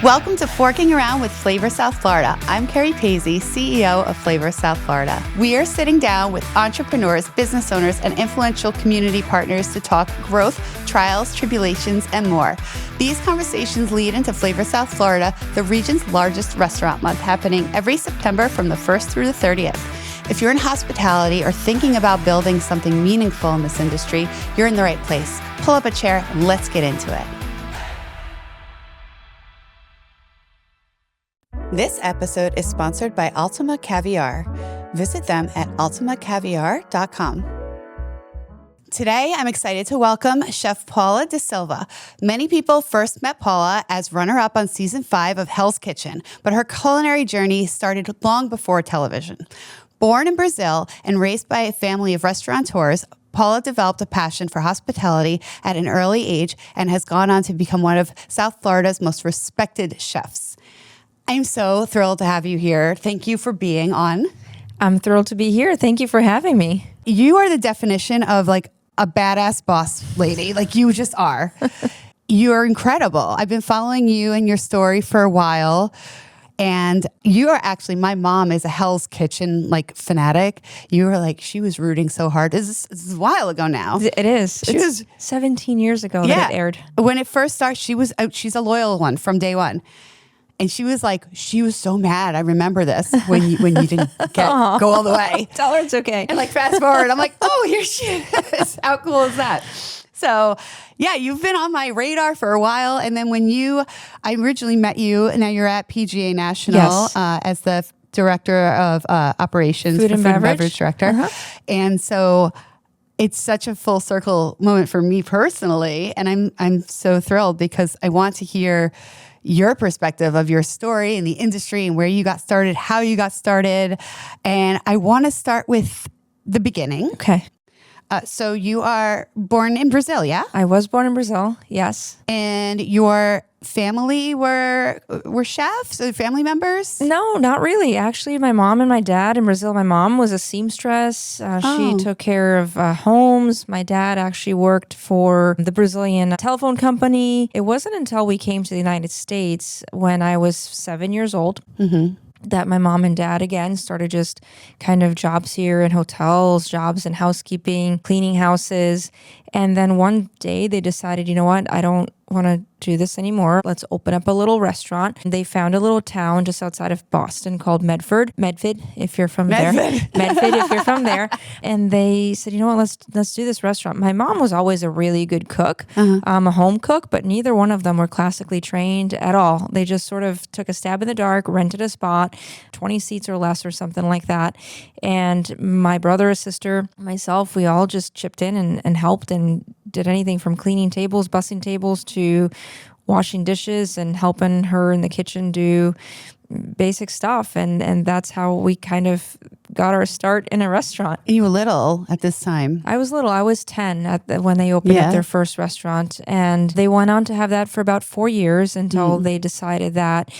Welcome to Forking Around with Flavor South Florida. I'm Carrie Paisley, CEO of Flavor South Florida. We are sitting down with entrepreneurs, business owners, and influential community partners to talk growth, trials, tribulations, and more. These conversations lead into Flavor South Florida, the region's largest restaurant month, happening every September from the 1st through the 30th. If you're in hospitality or thinking about building something meaningful in this industry, you're in the right place. Pull up a chair and let's get into it. This episode is sponsored by Ultima Caviar. Visit them at ultimacaviar.com. Today, I'm excited to welcome Chef Paula DaSilva. Many people first met Paula as runner-up on season 5 of Hell's Kitchen, but her culinary journey started long before television. Born in Brazil and raised by a family of restaurateurs, Paula developed a passion for hospitality at an early age and has gone on to become one of South Florida's most respected chefs. I'm so thrilled to have you here. Thank you for being on. I'm thrilled to be here. Thank you for having me. You are the definition of like a badass boss lady. Like you just are. You're incredible. I've been following you and your story for a while. And you are actually, my mom is a Hell's Kitchen like fanatic. You were like, she was rooting so hard. This is a while ago now. It is. It was 17 years ago that it aired. When it first started, she's a loyal one from day one. And she was like, she was so mad. I remember this when you didn't go all the way. Tell her it's okay. And like fast forward, I'm like, oh, here she is. How cool is that? So yeah, you've been on my radar for a while. And then I originally met you, and now you're at PGA National as the Director of Operations, Food and Beverage Director. And so it's such a full circle moment for me personally. And I'm so thrilled because I want to hear your perspective of your story in the industry and where you got started, how you got started. And I want to start with the beginning. Okay. So you are born in Brazil, yeah? I was born in Brazil, yes. And your family were chefs, family members? No, not really. Actually, my mom and my dad in Brazil, my mom was a seamstress. She took care of homes. My dad actually worked for the Brazilian telephone company. It wasn't until we came to the United States when I was 7 years old. That my mom and dad, again, started just kind of jobs here in hotels, jobs in housekeeping, cleaning houses. And then one day they decided, you know what, I don't want to do this anymore. Let's open up a little restaurant. They found a little town just outside of Boston called Medford, if you're from there. Medford, if you're from there. And they said, you know what, let's do this restaurant. My mom was always a really good cook, a home cook, but neither one of them were classically trained at all. They just sort of took a stab in the dark, rented a spot, 20 seats or less or something like that. And my brother, a sister, myself, we all just chipped in and helped and did anything from cleaning tables, bussing tables, to washing dishes and helping her in the kitchen do basic stuff. And that's how we kind of got our start in a restaurant. You were little at this time. I was little. I was 10 when they opened up their first restaurant. And they went on to have that for about 4 years until they decided that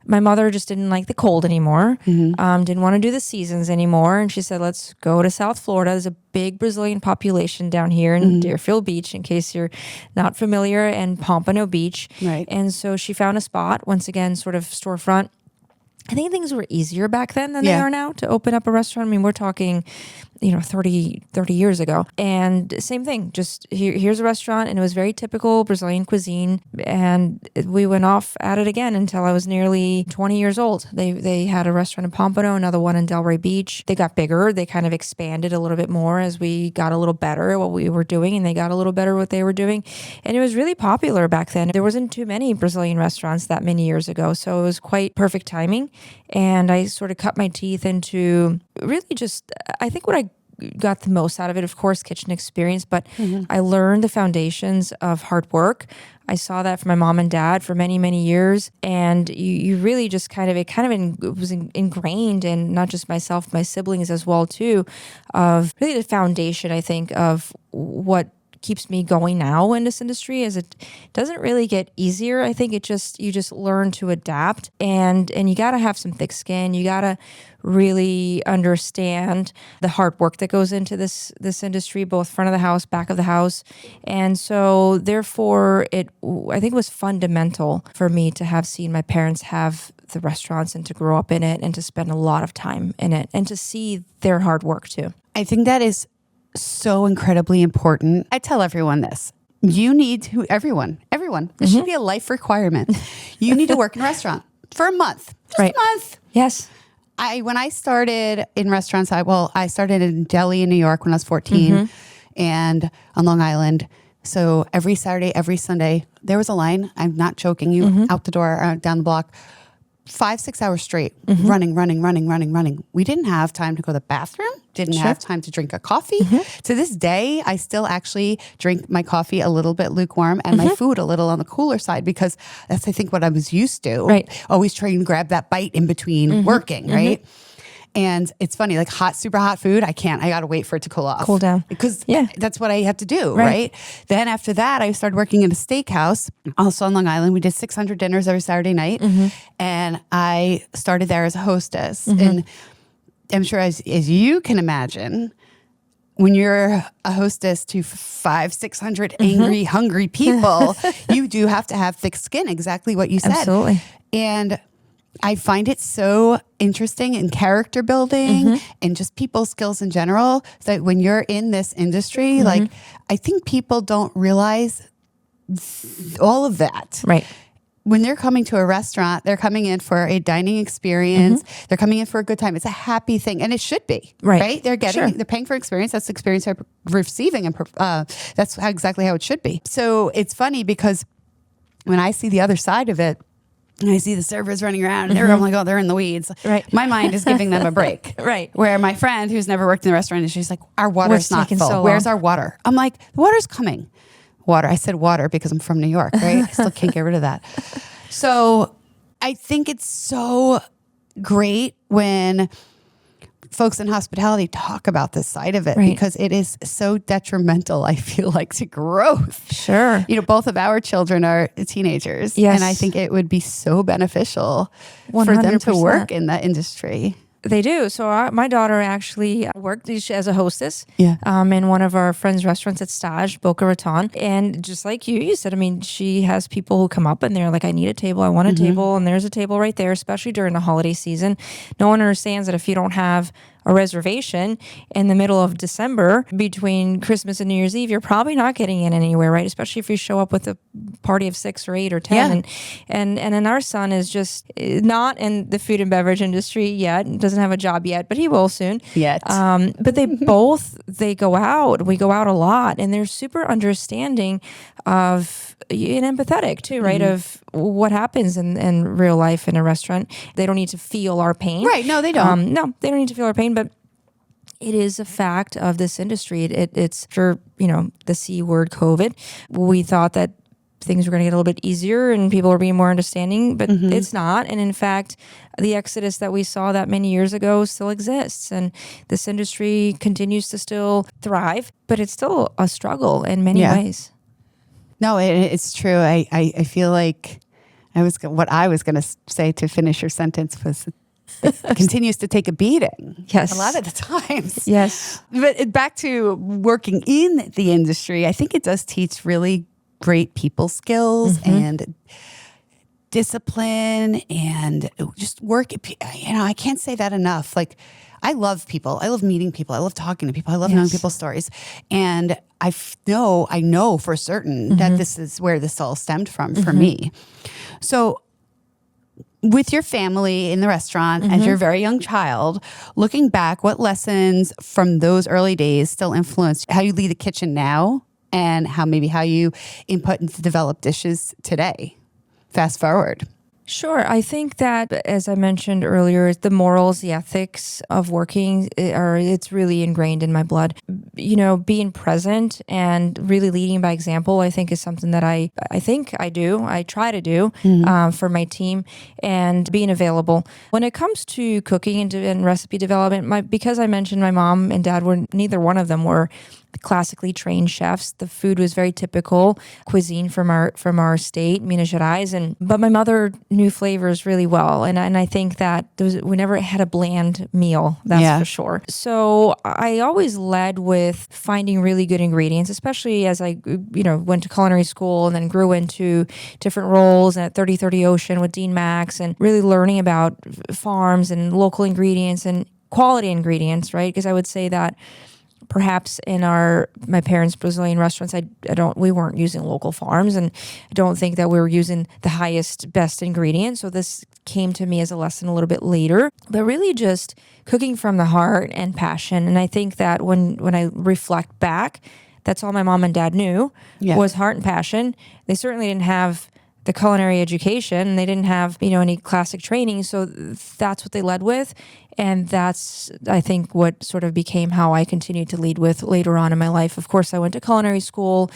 my mother just didn't like the cold anymore, didn't want to do the seasons anymore. And she said, let's go to South Florida. There's a big Brazilian population down here in Deerfield Beach, in case you're not familiar, and Pompano Beach. Right. And so she found a spot, once again, sort of storefront. I think things were easier back then than they are now to open up a restaurant. I mean, we're talking, 30 years ago. And same thing, just here's a restaurant, and it was very typical Brazilian cuisine. And we went off at it again until I was nearly 20 years old. They had a restaurant in Pompano, another one in Delray Beach. They got bigger. They kind of expanded a little bit more as we got a little better at what we were doing, and they got a little better at what they were doing. And it was really popular back then. There wasn't too many Brazilian restaurants that many years ago, so it was quite perfect timing. And I sort of cut my teeth into really just, I think what I got the most out of it, of course, kitchen experience, but I learned the foundations of hard work. I saw that from my mom and dad for many, many years. And you really just it was ingrained in not just myself, my siblings as well too, of really the foundation, I think, of what keeps me going now in this industry is it doesn't really get easier. I think you just learn to adapt, and you got to have some thick skin. You got to really understand the hard work that goes into this industry, both front of the house, back of the house. And so therefore I think it was fundamental for me to have seen my parents have the restaurants and to grow up in it and to spend a lot of time in it and to see their hard work too. I think that is so incredibly important. I tell everyone this. You need to, everyone, this should be a life requirement. You need to work in a restaurant for a month, just a month. Yes. When I started in restaurants, I started in Delhi in New York when I was 14 and on Long Island. So every Saturday, every Sunday, there was a line. I'm not joking you, out the door, down the block, 5-6 hours straight, running. We didn't have time to go to the bathroom, didn't have time to drink a coffee. To this day, I still actually drink my coffee a little bit lukewarm and my food a little on the cooler side because that's, I think, what I was used to. Right. Always trying to grab that bite in between working, right? And it's funny, like super hot food, I can't. I got to wait for it to cool off. Cool down. Because that's what I have to do, right? Then after that, I started working in a steakhouse, also on Long Island. We did 600 dinners every Saturday night. And I started there as a hostess. And I'm sure as you can imagine, when you're a hostess to 500-600 angry, hungry people, you do have to have thick skin, exactly what you said. Absolutely. And I find it so interesting in character building and just people skills in general that when you're in this industry, like I think people don't realize all of that. Right. When they're coming to a restaurant, they're coming in for a dining experience. They're coming in for a good time. It's a happy thing, and it should be. Right? They're they're paying for experience. That's the experience they're receiving, and that's exactly how it should be. So it's funny because when I see the other side of it, and I see the servers running around and they're like, oh, they're in the weeds. Right. My mind is giving them a break. Right. Where my friend who's never worked in the restaurant industry, she's like, our water's not full. So where's our water? I'm like, the water's coming. Water. I said water because I'm from New York, right? I still can't get rid of that. So I think it's so great when folks in hospitality talk about this side of it because it is so detrimental, I feel like, to growth. Sure. You know, both of our children are teenagers. Yes. And I think it would be so beneficial 100%. For them to work in that industry. They do. So my daughter actually worked as a hostess in one of our friends' restaurants at Stage, Boca Raton. And just like you said, I mean, she has people who come up and they're like, I need a table. I want a table. And there's a table right there, especially during the holiday season. No one understands that if you don't have a reservation in the middle of December between Christmas and New Year's Eve, you're probably not getting in anywhere, right? Especially if you show up with a party of 6 or 8 or 10. And then our son is just not in the food and beverage industry yet, doesn't have a job yet, but he will soon. But they both, they go out. We go out a lot, and they're super understanding of and empathetic too, right? Of what happens in real life in a restaurant. They don't need to feel our pain. Right. No, they don't. No, they don't need to feel our pain, but it is a fact of this industry. It's for, the C word, COVID. We thought that things were going to get a little bit easier and people were being more understanding, but it's not. And in fact, the exodus that we saw that many years ago still exists. And this industry continues to still thrive, but it's still a struggle in many ways. No, it's true. I feel like what I was going to say to finish your sentence was it continues to take a beating. Yes. A lot of the times. Yes. But back to working in the industry, I think it does teach really great people skills and discipline and just work. I can't say that enough. Like, I love people. I love meeting people. I love talking to people. I love knowing people's stories. And I know for certain that this is where this all stemmed from for me. So with your family in the restaurant as your very young child, looking back, what lessons from those early days still influence how you lead the kitchen now and how you input and develop dishes today? Fast forward. Sure. I think that, as I mentioned earlier, the morals, the ethics of working it's really ingrained in my blood. Being present and really leading by example, I think is something that I think I do. I try to do for my team, and being available. When it comes to cooking and recipe development, because I mentioned my mom and dad neither one of them were classically trained chefs. The food was very typical cuisine from our state, Minas Gerais, but my mother knew flavors really well, and I think that we never had a bland meal, that's for sure. So I always led with finding really good ingredients, especially as I went to culinary school and then grew into different roles and at 30/30 Ocean with Dean Max, and really learning about farms and local ingredients and quality ingredients, right? Because I would say that perhaps in my parents' Brazilian restaurants, we weren't using local farms, and I don't think that we were using the highest, best ingredients. So this came to me as a lesson a little bit later, but really just cooking from the heart and passion. And I think that when I reflect back, that's all my mom and dad knew was heart and passion. They certainly didn't have the culinary education. They didn't have, any classic training. So that's what they led with. And that's, I think, what sort of became how I continued to lead with later on in my life. Of course, I went to culinary school.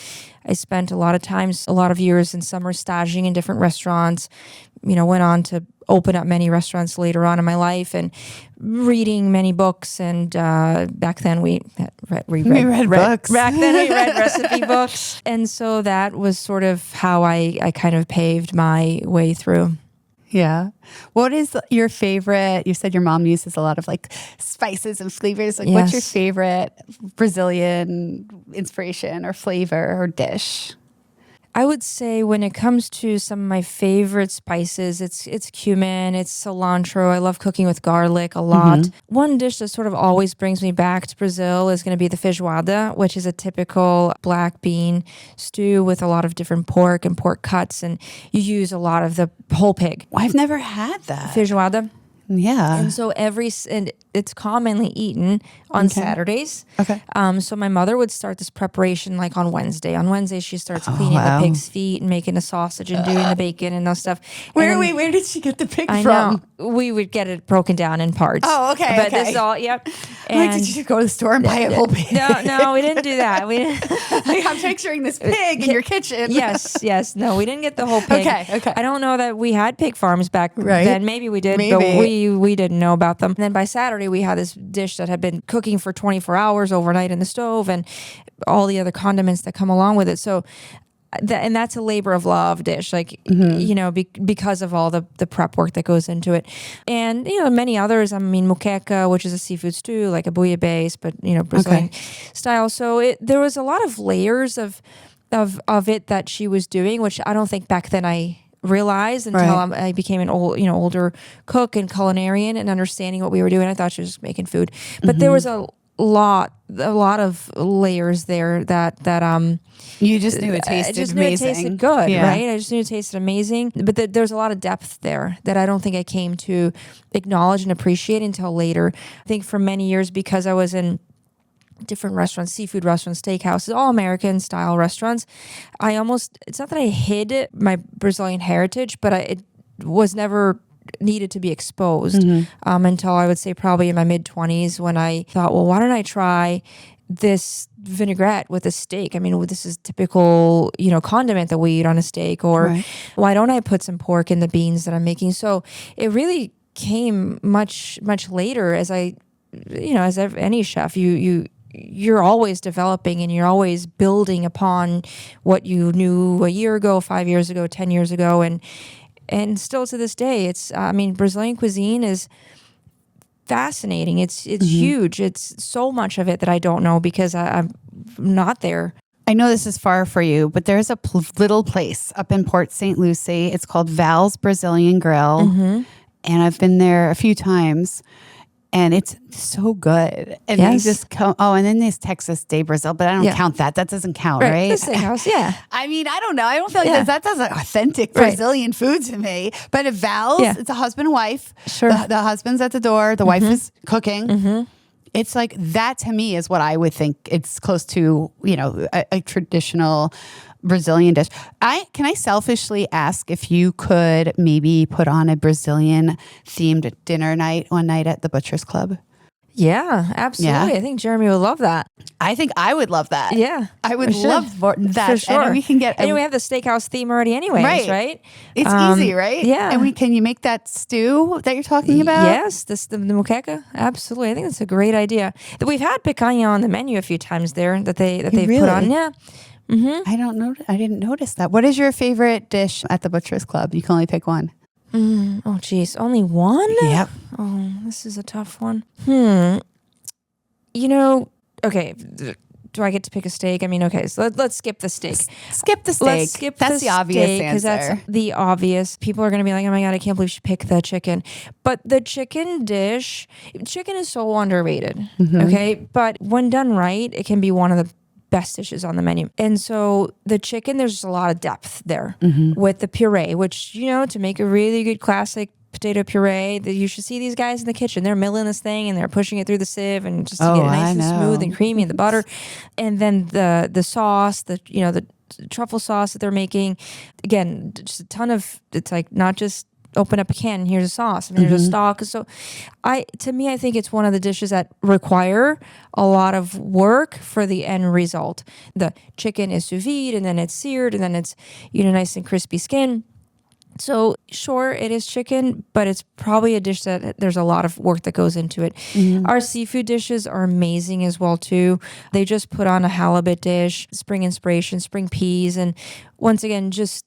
I spent a lot of years in summer staging in different restaurants, went on to open up many restaurants later on in my life and reading many books. And back then we read books. Back then we read recipe books. And so that was sort of how I kind of paved my way through. Yeah. What is your favorite? You said your mom uses a lot of like spices and flavors. Like, what's your favorite Brazilian inspiration or flavor or dish? I would say when it comes to some of my favorite spices, it's cumin, it's cilantro. I love cooking with garlic a lot. One dish that sort of always brings me back to Brazil is going to be the feijoada, which is a typical black bean stew with a lot of different pork and pork cuts, and you use a lot of the whole pig. I've never had that. Feijoada. Yeah. And so it's commonly eaten on Saturdays. Okay. So my mother would start this preparation like on Wednesday. On Wednesday, she starts cleaning the pig's feet and making the sausage and doing the bacon and those stuff. Where did she get the pig from? Know. We would get it broken down in parts. Oh, okay. But this is all, yep. And did you just go to the store and buy a whole pig? No, we didn't do that. We didn't. I'm picturing this pig in your kitchen. Yes. No, we didn't get the whole pig. Okay. I don't know that we had pig farms back then. Maybe we did, but we didn't know about them. And then by Saturday, we had this dish that had been cooking for 24 hours overnight in the stove and all the other condiments that come along with it. So and that's a labor of love dish, like, because of all the prep work that goes into it. And, many others, moqueca, which is a seafood stew, like a bouillabaisse, but, Brazilian style. So there was a lot of layers of it that she was doing, which I don't think back then I realized until I became an older cook and culinarian and understanding what we were doing. I thought she was just making food, but there was a lot of layers there that you just knew it tasted amazing. It tasted good, right? I just knew it tasted amazing, but there's a lot of depth there that I don't think I came to acknowledge and appreciate until later. I think for many years, because I was in different restaurants, seafood restaurants, steakhouses, all American style restaurants, it's not that I hid my Brazilian heritage, but it was never needed to be exposed until I would say probably in my mid-20s, when I thought, well, why don't I try this vinaigrette with a steak? This is typical, condiment that we eat on a steak, or why don't I put some pork in the beans that I'm making? So it really came much, much later as as any chef, you're always developing and you're always building upon what you knew a year ago, 5 years ago, 10 years ago. And still to this day, it's, Brazilian cuisine is fascinating. It's huge. It's so much of it that I don't know because I'm not there. I know this is far for you, but there's a little place up in Port St. Lucie. It's called Val's Brazilian Grill. And I've been there a few times. And it's so good. And they just come. Oh, and then there's Texas de Brazil, but I don't count that. That doesn't count, right? The steakhouse, yeah. I don't know. I don't feel like that does authentic Brazilian food to me. But at Val's, it's a husband and wife. Sure. The husband's at the door. The wife is cooking. It's like that to me is what I would think it's close to, a traditional Brazilian dish. Can I selfishly ask if you could maybe put on a Brazilian themed dinner night one night at the Butcher's Club? Yeah, absolutely. Yeah. I think Jeremy would love that. I think I would love that. Yeah. I would for sure. love that. For sure. And we can get and we have the steakhouse theme already anyways, right? It's easy, right? Yeah. And can you make that stew that you're talking about? Yes, the moqueca. Absolutely. I think that's a great idea. We've had picanha on the menu a few times there that they've put on. Yeah. I don't know. I didn't notice that. What is your favorite dish at the Butcher's Club? You can only pick one. Oh, geez. Only one? Yep. Oh, this is a tough one. Okay. Do I get to pick a steak? I mean, okay, so let's skip the steak. Skip the steak. Let's skip that's the obvious answer. Because that's the obvious. People are going to be like, oh my God, I can't believe she picked the chicken. But the chicken is so underrated, okay? But when done right, it can be one of the best dishes on the menu. And so the chicken, there's just a lot of depth there with the puree, which, to make a really good classic potato puree, that you should see these guys in the kitchen. They're milling this thing and they're pushing it through the sieve and just to get it nice and smooth and creamy, and the butter. And then the sauce, the truffle sauce that they're making. Again, just a ton of, it's like not just open up a can and here's a sauce. I mean, there's a stock. So to me, I think it's one of the dishes that require a lot of work for the end result. The chicken is sous vide and then it's seared and then it's, nice and crispy skin. So sure, it is chicken, but it's probably a dish that there's a lot of work that goes into it. Our seafood dishes are amazing as well too. They just put on a halibut dish, spring inspiration, spring peas, and once again, just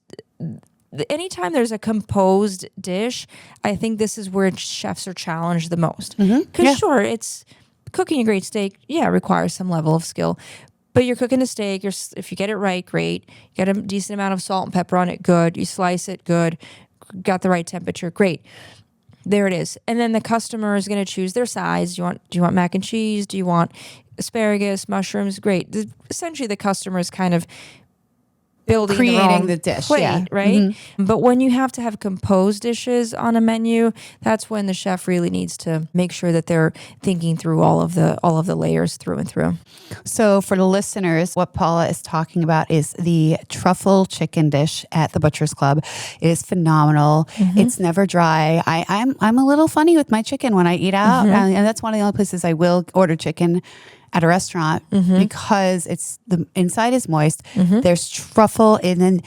anytime there's a composed dish, I think this is where chefs are challenged the most. Because sure, it's cooking a great steak, requires some level of skill. But you're cooking a steak, if you get it right, great. You get a decent amount of salt and pepper on it, good. You slice it, good. Got the right temperature, great. There it is. And then the customer is going to choose their size. Do you want mac and cheese? Do you want asparagus, mushrooms? Great. Essentially, the customer is kind of creating the dish, plate, right? But when you have to have composed dishes on a menu, that's when the chef really needs to make sure that they're thinking through all of the layers through and through. So for the listeners, what Paula is talking about is the truffle chicken dish at the Butcher's Club. It is phenomenal. It's never dry. I'm a little funny with my chicken when I eat out, and that's one of the only places I will order chicken at a restaurant because it's the inside is moist. There's truffle, and then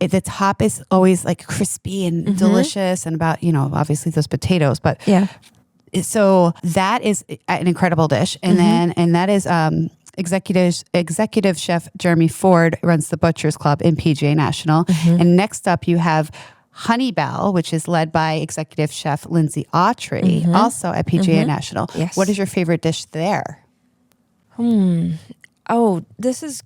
the top is always like crispy and delicious, and about obviously those potatoes. But so that is an incredible dish, and that is executive chef Jeremy Ford runs the Butcher's Club in PGA National, and next up you have Honey Bell, which is led by executive chef Lindsay Autry, also at PGA National. Yes. What is your favorite dish there? Oh, this is,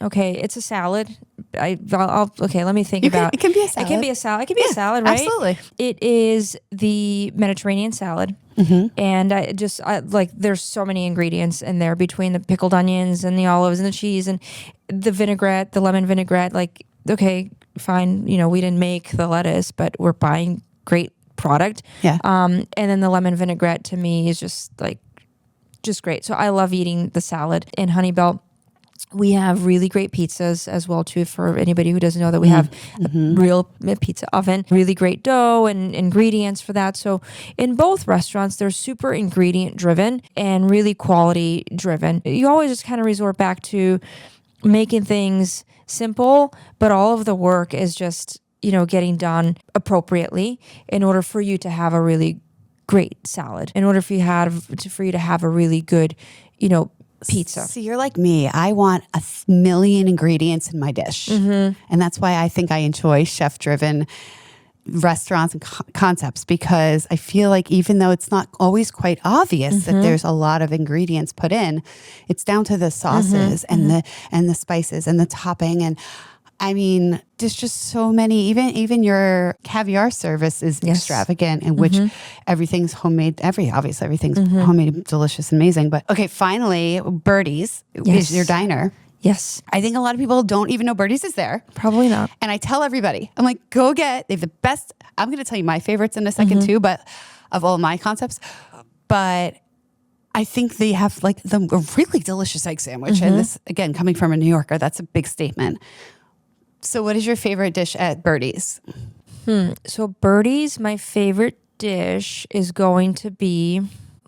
okay. It's a salad. Okay, let me think about it. Can be a salad. It can be a salad. It can be a salad, right? Absolutely. It is the Mediterranean salad. And there's so many ingredients in there between the pickled onions and the olives and the cheese and the vinaigrette, the lemon vinaigrette. Like, okay, fine. We didn't make the lettuce, but we're buying great product. Yeah. And then the lemon vinaigrette to me is just great. So I love eating the salad. In Honey Bell, we have really great pizzas as well too. For anybody who doesn't know that we have a real pizza oven, really great dough and ingredients for that. So in both restaurants, they're super ingredient driven and really quality driven. You always just kind of resort back to making things simple, but all of the work is just, getting done appropriately in order for you to have a really great salad, in order for you to have a really good, pizza. So you're like me. I want a million ingredients in my dish. And that's why I think I enjoy chef-driven restaurants and concepts, because I feel like even though it's not always quite obvious that there's a lot of ingredients put in, it's down to the sauces and the spices and the topping. And I mean, there's just so many, even your caviar service is extravagant, in which everything's homemade. Obviously everything's homemade, delicious, amazing. But okay, finally, Birdie's is your diner. Yes. I think a lot of people don't even know Birdie's is there. Probably not. And I tell everybody, I'm like, they have the best, I'm going to tell you my favorites in a second too, but of all my concepts. But I think they have like a really delicious egg sandwich. And this, again, coming from a New Yorker, that's a big statement. So what is your favorite dish at Birdie's? So Birdie's, my favorite dish is going to be,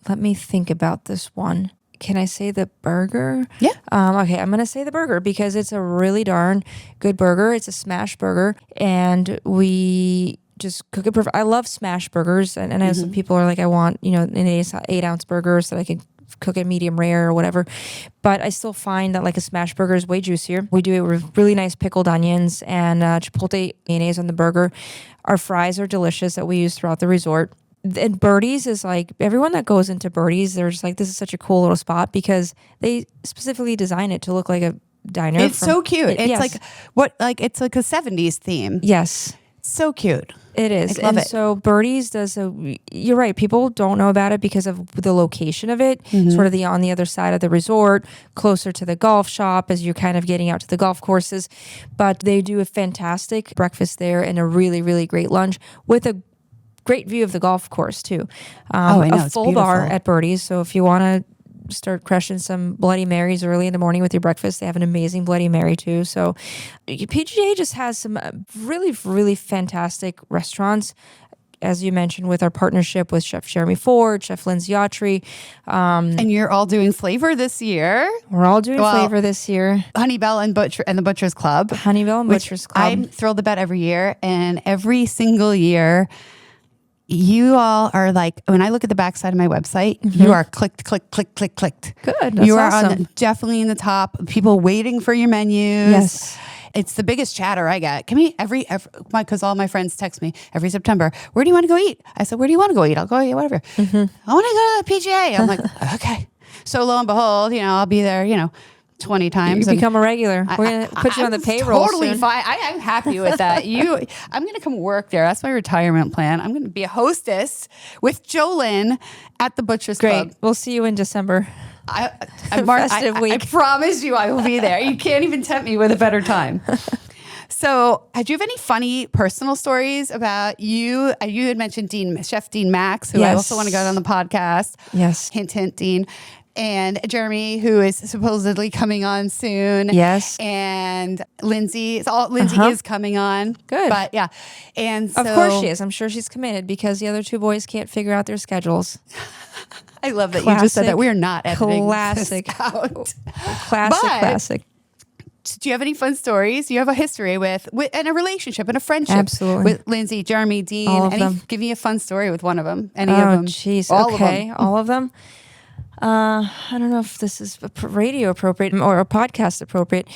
let me think about this one. Can I say the burger? Yeah. Okay, I'm going to say the burger because it's a really darn good burger. It's a smash burger, and we just cook it perfect. I love smash burgers, and I know some people are like, I want, an 8-ounce burger so that I can cook it medium rare or whatever. But I still find that like a smash burger is way juicier. We do it with really nice pickled onions and chipotle mayonnaise on the burger. Our fries are delicious that we use throughout the resort. And Birdie's is like, everyone that goes into Birdie's, they're just like, this is such a cool little spot because they specifically design it to look like a diner. It's so cute. It's yes. it's like a 70s theme. Yes. So cute. It is. I love it. So Birdie's does you're right. People don't know about it because of the location of it, sort of on the other side of the resort, closer to the golf shop as you're kind of getting out to the golf courses. But they do a fantastic breakfast there and a really, really great lunch with a great view of the golf course too. I know. A full bar at Birdie's. So if you want to start crushing some Bloody Marys early in the morning with your breakfast, they have an amazing Bloody Mary too. So PGA just has some really, really fantastic restaurants. As you mentioned, with our partnership with Chef Jeremy Ford, Chef Lindsay Autry. And you're all doing flavor this year. We're all doing flavor this year. Honeybell and the Butcher's Club. Honeybell and Butcher's Club. I'm thrilled about every year. And every single year, you all are like, when I look at the backside of my website, you are clicked. Good. That's you are awesome. definitely in the top. People waiting for your menus. Yes. It's the biggest chatter I get. Can we because all my friends text me every September, where do you want to go eat? I said, where do you want to go eat? I'll go eat, whatever. I want to go to the PGA. I'm like, okay. So lo and behold, I'll be there, 20 times. You become a regular. We're going to put you on the payroll totally soon. fine. I'm happy with that. I'm going to come work there. That's my retirement plan. I'm going to be a hostess with Jolyn at the Butcher's Club. Great. We'll see you in December. Festive week. I promise you I will be there. You can't even tempt me with a better time. So, do you have any funny personal stories about you? You had mentioned Chef Dean Max, who I also want to get on the podcast. Yes. Hint, hint, Dean. And Jeremy, who is supposedly coming on soon. Yes. And Lindsay. Lindsay is coming on. Good. But yeah. And so, of course she is. I'm sure she's committed because the other two boys can't figure out their schedules. I love that you just said that. We're not editing this out. Classic. Do you have any fun stories? Do you have a history with and a relationship and a friendship Absolutely. with Lindsay, Jeremy, Dean? All of them. Give me a fun story with one of them. Any of them? Oh, jeez. Okay. All of them. I don't know if this is radio appropriate or a podcast appropriate.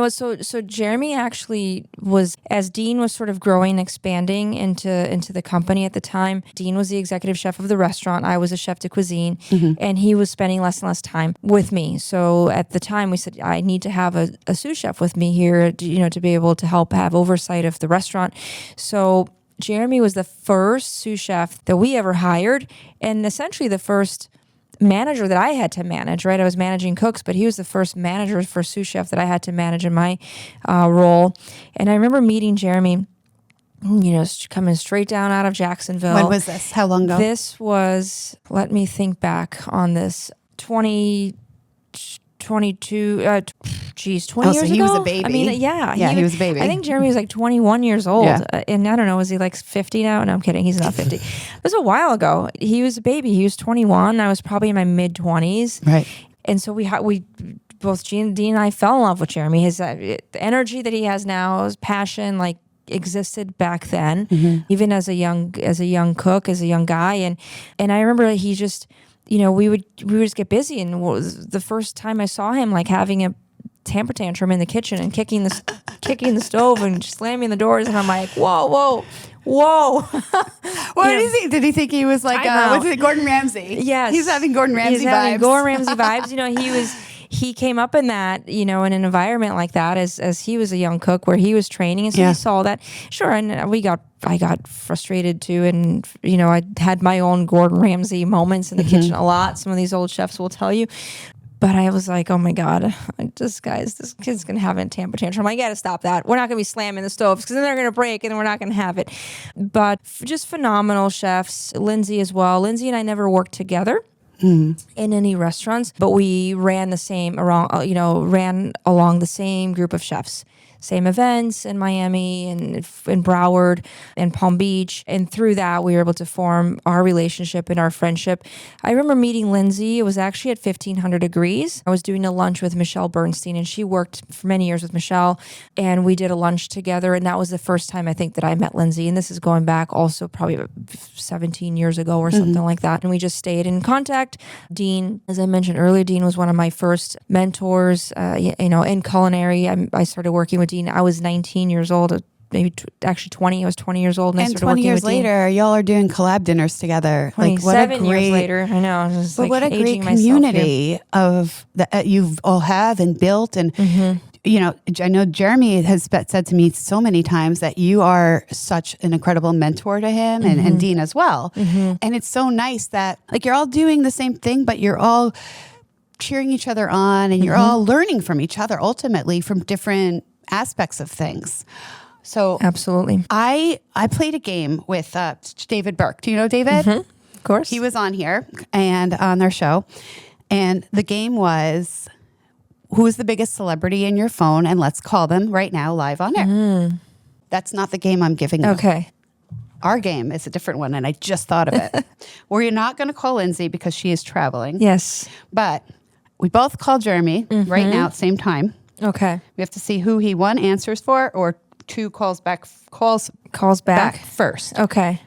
So Jeremy actually was, as Dean was sort of growing and expanding into the company at the time, Dean was the executive chef of the restaurant. I was a chef de cuisine, and he was spending less and less time with me. So at the time we said, I need to have a sous chef with me here, to be able to help have oversight of the restaurant. So Jeremy was the first sous chef that we ever hired, and essentially the first manager that I had to manage, right? I was managing cooks, but he was the first manager for sous chef that I had to manage in my role. And I remember meeting Jeremy, coming straight down out of Jacksonville. When was this? How long ago? This was, let me think back on this, 20 years ago. He was a baby. I mean, yeah. He was a baby. I think Jeremy was like 21 years old. Yeah. And I don't know, is he like 50 now? No, I'm kidding. He's not 50. It was a while ago. He was a baby. He was 21. I was probably in my mid-20s. Right. And so we both Dean and I fell in love with Jeremy. His the energy that he has now, his passion, like existed back then, even as a young cook, as a young guy. And I remember he just, we would just get busy. And the first time I saw him, like having a temper tantrum in the kitchen and kicking the stove and slamming the doors, and I'm like, whoa. What is he? Did he think he was like what's it, Gordon Ramsay? Yes, he's having Gordon Ramsay vibes. Gordon Ramsay vibes. He came up in that, in an environment like that as he was a young cook where he was training, and so he saw that. Sure, and I got frustrated too, and I had my own Gordon Ramsay moments in the kitchen a lot. Some of these old chefs will tell you. But I was like, oh my God, this kid's going to have a temper tantrum. I got to stop that. We're not going to be slamming the stoves because then they're going to break and then we're not going to have it. But just phenomenal chefs. Lindsay as well. Lindsay and I never worked together. in any restaurants, but we ran ran along the same group of chefs. Same events in Miami and in Broward and Palm Beach. And through that, we were able to form our relationship and our friendship. I remember meeting Lindsay. It was actually at 1500 Degrees. I was doing a lunch with Michelle Bernstein, and she worked for many years with Michelle. And we did a lunch together. And that was the first time I think that I met Lindsay. And this is going back also probably about 17 years ago or something like that. And we just stayed in contact. Dean, as I mentioned earlier, Dean was one of my first mentors, in culinary. I started working with Dean. I was 19 years old, maybe actually 20. I was 20 years old, and I started 20 working years with Dean. later, y'all are doing collab dinners together. Like, what a 27 great, years later, I know. I was but like what a great aging myself community here. of that you all have and built. And I know Jeremy has said to me so many times that you are such an incredible mentor to him, and Dean as well. And it's so nice that like you're all doing the same thing, but you're all cheering each other on, and you're all learning from each other ultimately from different aspects of things. So Absolutely. I played a game with David Burke. Do you know David? Of course. He was on here and on their show. And the game was, who is the biggest celebrity in your phone? And let's call them right now live on air. That's not the game I'm giving you. Okay. Our game is a different one, and I just thought of it. We're not going to call Lindsay because she is traveling. Yes. But we both call Jeremy right now at the same time. Okay. We have to see who he, one, answers for, or two, calls back first. Okay.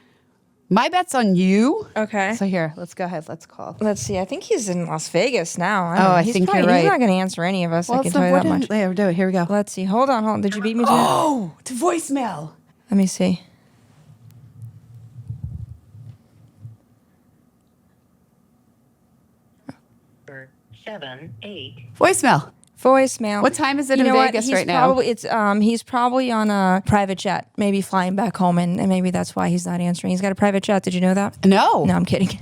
My bet's on you. Okay. So here, let's go ahead. Let's call. Let's see. I think he's in Las Vegas now. I think you're right. He's not going to answer any of us. I can tell you that much. Here we go. Let's see. Hold on. Did you beat me to it? Oh, to voicemail. Let me see. 7-8. Voicemail. What time is it in Vegas right now? He's probably on a private jet, maybe flying back home, and maybe that's why he's not answering. He's got a private jet. Did you know that? No. No, I'm kidding.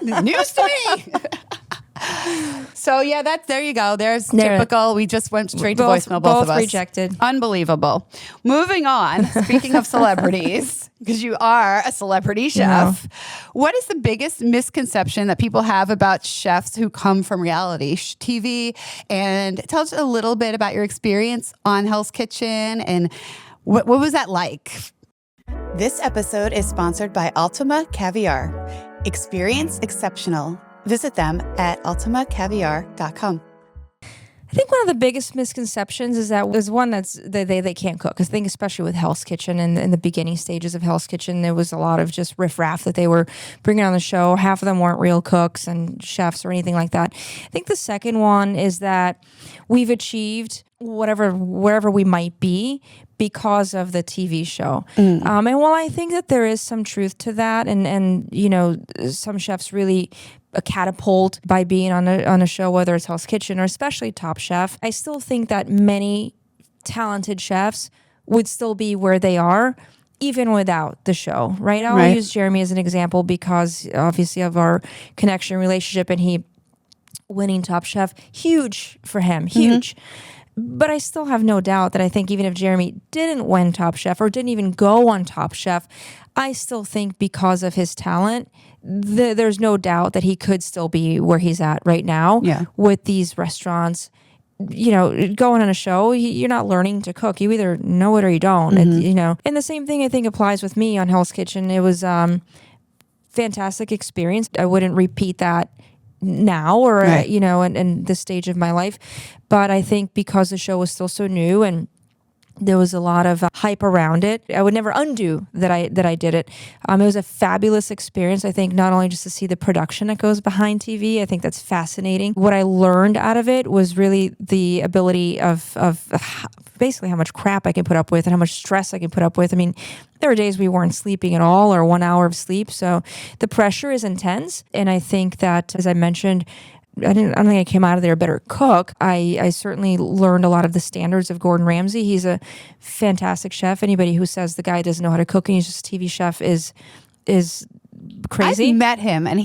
News to me. So yeah, there you go. There's typical. We just went straight to voicemail, both of us. Rejected. Unbelievable. Moving on. Speaking of celebrities, because you are a celebrity chef, what is the biggest misconception that people have about chefs who come from reality TV? And tell us a little bit about your experience on Hell's Kitchen and what was that like? This episode is sponsored by Ultima Caviar. Experience exceptional. Visit them at ultimacaviar.com. I think one of the biggest misconceptions is that there's one that's they can't cook. Because I think especially with Hell's Kitchen and in the beginning stages of Hell's Kitchen, there was a lot of just riffraff that they were bringing on the show. Half of them weren't real cooks and chefs or anything like that. I think the second one is that we've achieved wherever we might be because of the TV show. And while I think that there is some truth to that, and some chefs really catapult by being on a show, whether it's Hell's Kitchen or especially Top Chef, I still think that many talented chefs would still be where they are even without the show, right? I'll use Jeremy as an example because obviously of our connection relationship, and he winning Top Chef, huge for him, huge. But I still have no doubt that I think even if Jeremy didn't win Top Chef or didn't even go on Top Chef, I still think because of his talent, there's no doubt that he could still be where he's at right now with these restaurants. Going on a show, you're not learning to cook. You either know it or you don't. And the same thing I think applies with me on Hell's Kitchen. It was fantastic experience. I wouldn't repeat that now or in this stage of my life, but I think because the show was still so new and there was a lot of hype around it, I would never undo that I did it. It was a fabulous experience. I think not only just to see the production that goes behind TV, I think that's fascinating. What I learned out of it was really the ability of basically how much crap I can put up with and how much stress I can put up with. I mean, there were days we weren't sleeping at all or 1 hour of sleep. So the pressure is intense. And I think that, as I mentioned, I don't think I came out of there a better cook. I certainly learned a lot of the standards of Gordon Ramsay. He's a fantastic chef. Anybody who says the guy doesn't know how to cook and he's just a TV chef is crazy. I've met him, and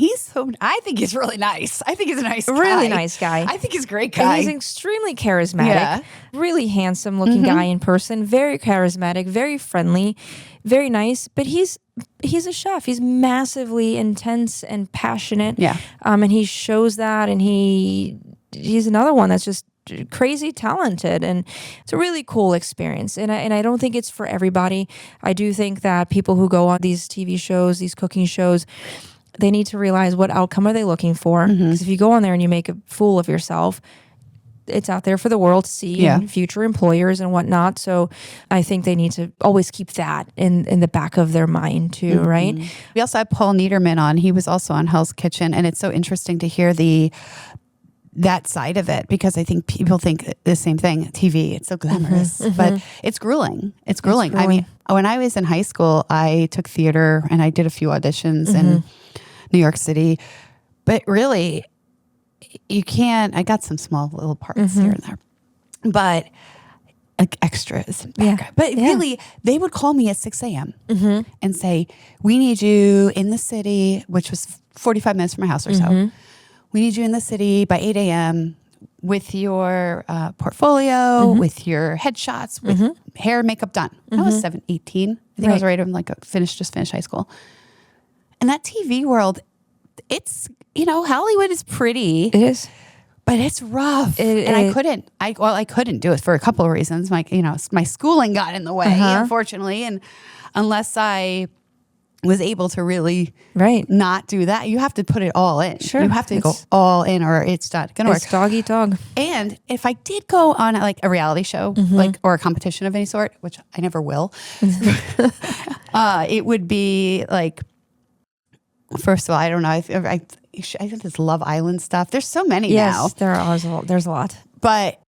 I think he's really nice. I think he's a nice guy. Really nice guy. I think he's a great guy. And he's extremely charismatic, really handsome looking guy in person, very charismatic, very friendly, very nice. But he's a chef. He's massively intense and passionate. Yeah. And he shows that, and he's another one that's just crazy talented, and it's a really cool experience. And I don't think it's for everybody. I do think that people who go on these TV shows, these cooking shows, they need to realize what outcome are they looking for. Because if you go on there and you make a fool of yourself, it's out there for the world to see, and future employers and whatnot. So I think they need to always keep that in the back of their mind too, right? We also had Paul Niederman on. He was also on Hell's Kitchen, and it's so interesting to hear that side of it, because I think people think the same thing. TV, it's so glamorous, but it's grueling. It's grueling. I mean, when I was in high school, I took theater and I did a few auditions in New York City, but really you can't, I got some small little parts here and there, but like extras. But really, they would call me at 6 a.m. And say, we need you in the city, which was 45 minutes from my house or so. We need you in the city by 8 a.m. with your portfolio, with your headshots, with hair and makeup done. I was 18. I think I was right. I'm like just finished high school. And that TV world, it's, Hollywood is pretty. It is. But it's rough. I couldn't do it for a couple of reasons. My schooling got in the way, unfortunately. And unless I was able to really not do that, you have to put it all in. Sure. You have to go all in, or it's not going to work. It's dog eat dog. And if I did go on like a reality show, or a competition of any sort, which I never will, it would be like, first of all, I don't know. I think this Love Island stuff. There's so many now. Yes, there's a lot. But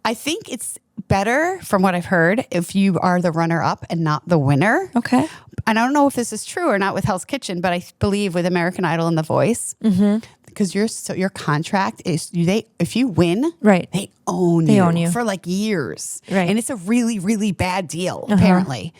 I think it's better, from what I've heard, if you are the runner-up and not the winner. Okay. And I don't know if this is true or not with Hell's Kitchen, but I believe with American Idol and The Voice, because your contract is if you win, they own you for like years, and it's a really, really bad deal apparently.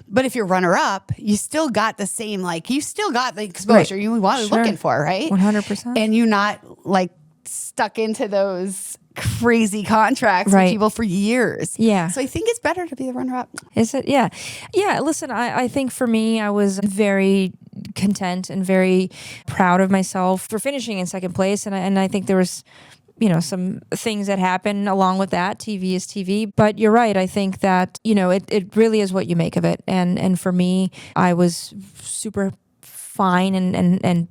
But if you're runner-up, you still got the same, you still got the exposure you want looking for, right? 100%. And you're not like stuck into those crazy contracts with people for years. Yeah. So I think it's better to be the runner-up. Is it? Yeah. Yeah. Listen, I think for me, I was very content and very proud of myself for finishing in second place. And I think there was, some things that happen along with that. TV is TV. But you're right. I think that, it really is what you make of it. And for me, I was super fine and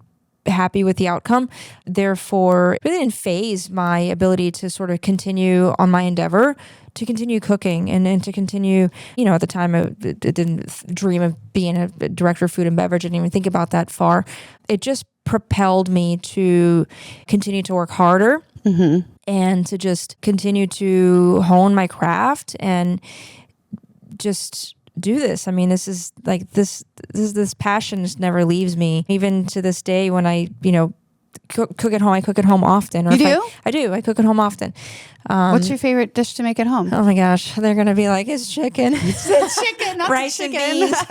happy with the outcome. Therefore, it really didn't phase my ability to sort of continue on my endeavor, to continue cooking and to continue, at the time I didn't dream of being a director of food and beverage. I didn't even think about that far. It just propelled me to continue to work harder and to just continue to hone my craft and just do this. I mean, this is this passion just never leaves me. Even to this day, when I, cook at home, I cook at home often. Or you do? I do. I cook at home often. What's your favorite dish to make at home? Oh my gosh, they're gonna be like, it's chicken. It's chicken, not rice chicken. And beans.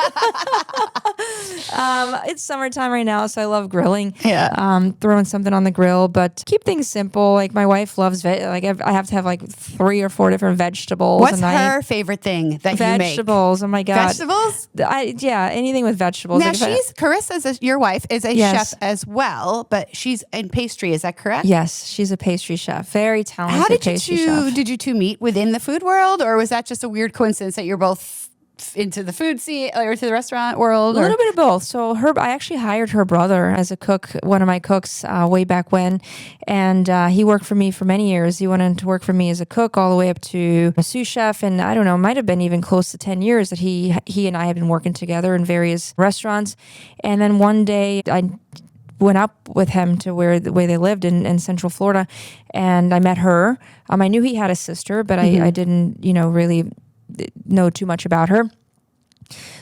It's summertime right now, so I love grilling. Yeah. Throwing something on the grill, but keep things simple. Like my wife loves I have to have 3 or 4 different vegetables. What's her favorite thing that you make? Vegetables. Oh my god. Vegetables? Anything with vegetables. Now Carissa's your wife is a chef as well, but she's in pastry. Is that correct? Yes, she's a pastry chef. Very talented. How did pastry chef. Did you two meet within the food world, or was that just a weird coincidence that you're both into the food scene or to the restaurant world? A little bit of both. So I actually hired her brother as a cook, one of my cooks way back when, and he worked for me for many years. He went on to work for me as a cook all the way up to a sous chef, and I don't know, might have been even close to 10 years that he and I had been working together in various restaurants. And then one day I went up with him to where they lived in Central Florida, and I met her. I knew he had a sister, but I didn't, really know too much about her.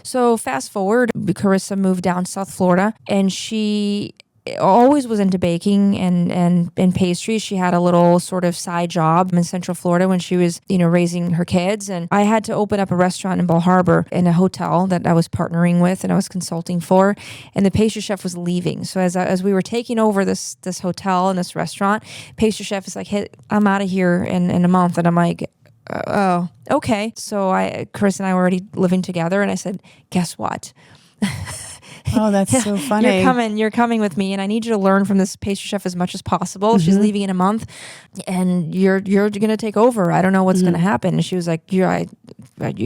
So fast forward, Carissa moved down South Florida, and she always was into baking and pastries. She had a little sort of side job in Central Florida when she was, raising her kids. And I had to open up a restaurant in Bal Harbour in a hotel that I was partnering with and I was consulting for. And the pastry chef was leaving. So as we were taking over this hotel and this restaurant, pastry chef is like, hey, I'm out of here in a month. And I'm like, oh, okay. So Chris and I were already living together. And I said, guess what? Oh, that's so funny. You're coming with me, and I need you to learn from this pastry chef as much as possible. She's leaving in a month, and you're going to take over. I don't know what's going to happen. And she was like, you're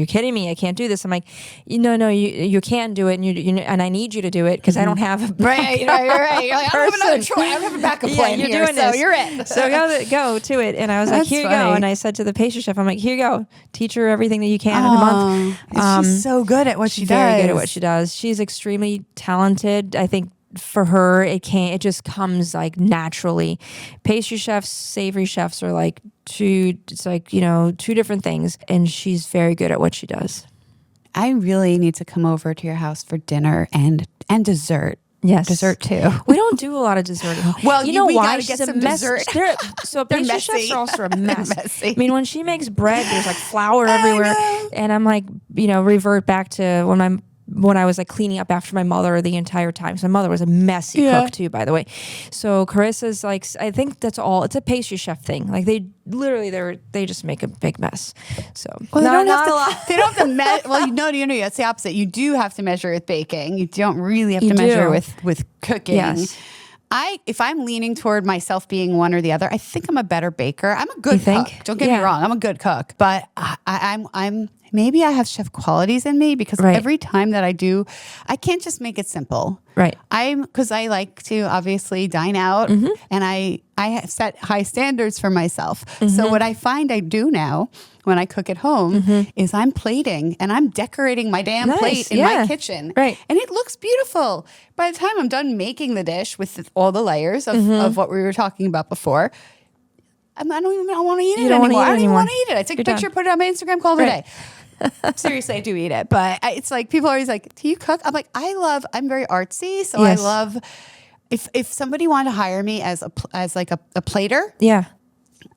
kidding me. I can't do this. I'm like, no, you can do it, and I need you to do it because I don't have a right. You're right. You're like, I don't have another choice. I don't have a backup plan you're here, doing so this. you're it. So go to it. And I was like, That's here you funny. go. And I said to the pastry chef, I'm like, here you go. Teach her everything that you can in a month. She's so good at what she does. Very good at what she does. She's extremely talented. I think for her, it just comes like naturally. Pastry chefs, savory chefs are like two different things. And she's very good at what she does. I really need to come over to your house for dinner and dessert. Yes. Dessert too. We don't do a lot of dessert. Well, you know we why? gotta get She's a some mess. dessert. So pastry chefs are also a mess. Messy. I mean, when she makes bread, there's like flour everywhere. And I'm like, revert back to when I was like cleaning up after my mother the entire time. So my mother was a messy cook too, by the way. So Carissa's like, I think that's all. It's a pastry chef thing. Like they just make a big mess. So well, not a they lot. don't have to measure. Well, that's the opposite. You do have to measure with baking. You don't really have to measure with cooking. Yes. If I'm leaning toward myself being one or the other, I think I'm a better baker. I'm a good cook. Don't get me wrong. I'm a good cook, but I'm maybe I have chef qualities in me because every time that I do, I can't just make it simple. Right. Because I like to obviously dine out and I have set high standards for myself. So what I find I do now when I cook at home is I'm plating and I'm decorating my damn plate in my kitchen. Right. And it looks beautiful. By the time I'm done making the dish with all the layers of what we were talking about before, I don't even want to eat it anymore. I don't even want to eat it. I take a picture, put it on my Instagram, call it a day. Seriously, I do eat it, but it's like people are always like, "Do you cook?" I'm like, I'm very artsy, so I love. If somebody wanted to hire me as a plater,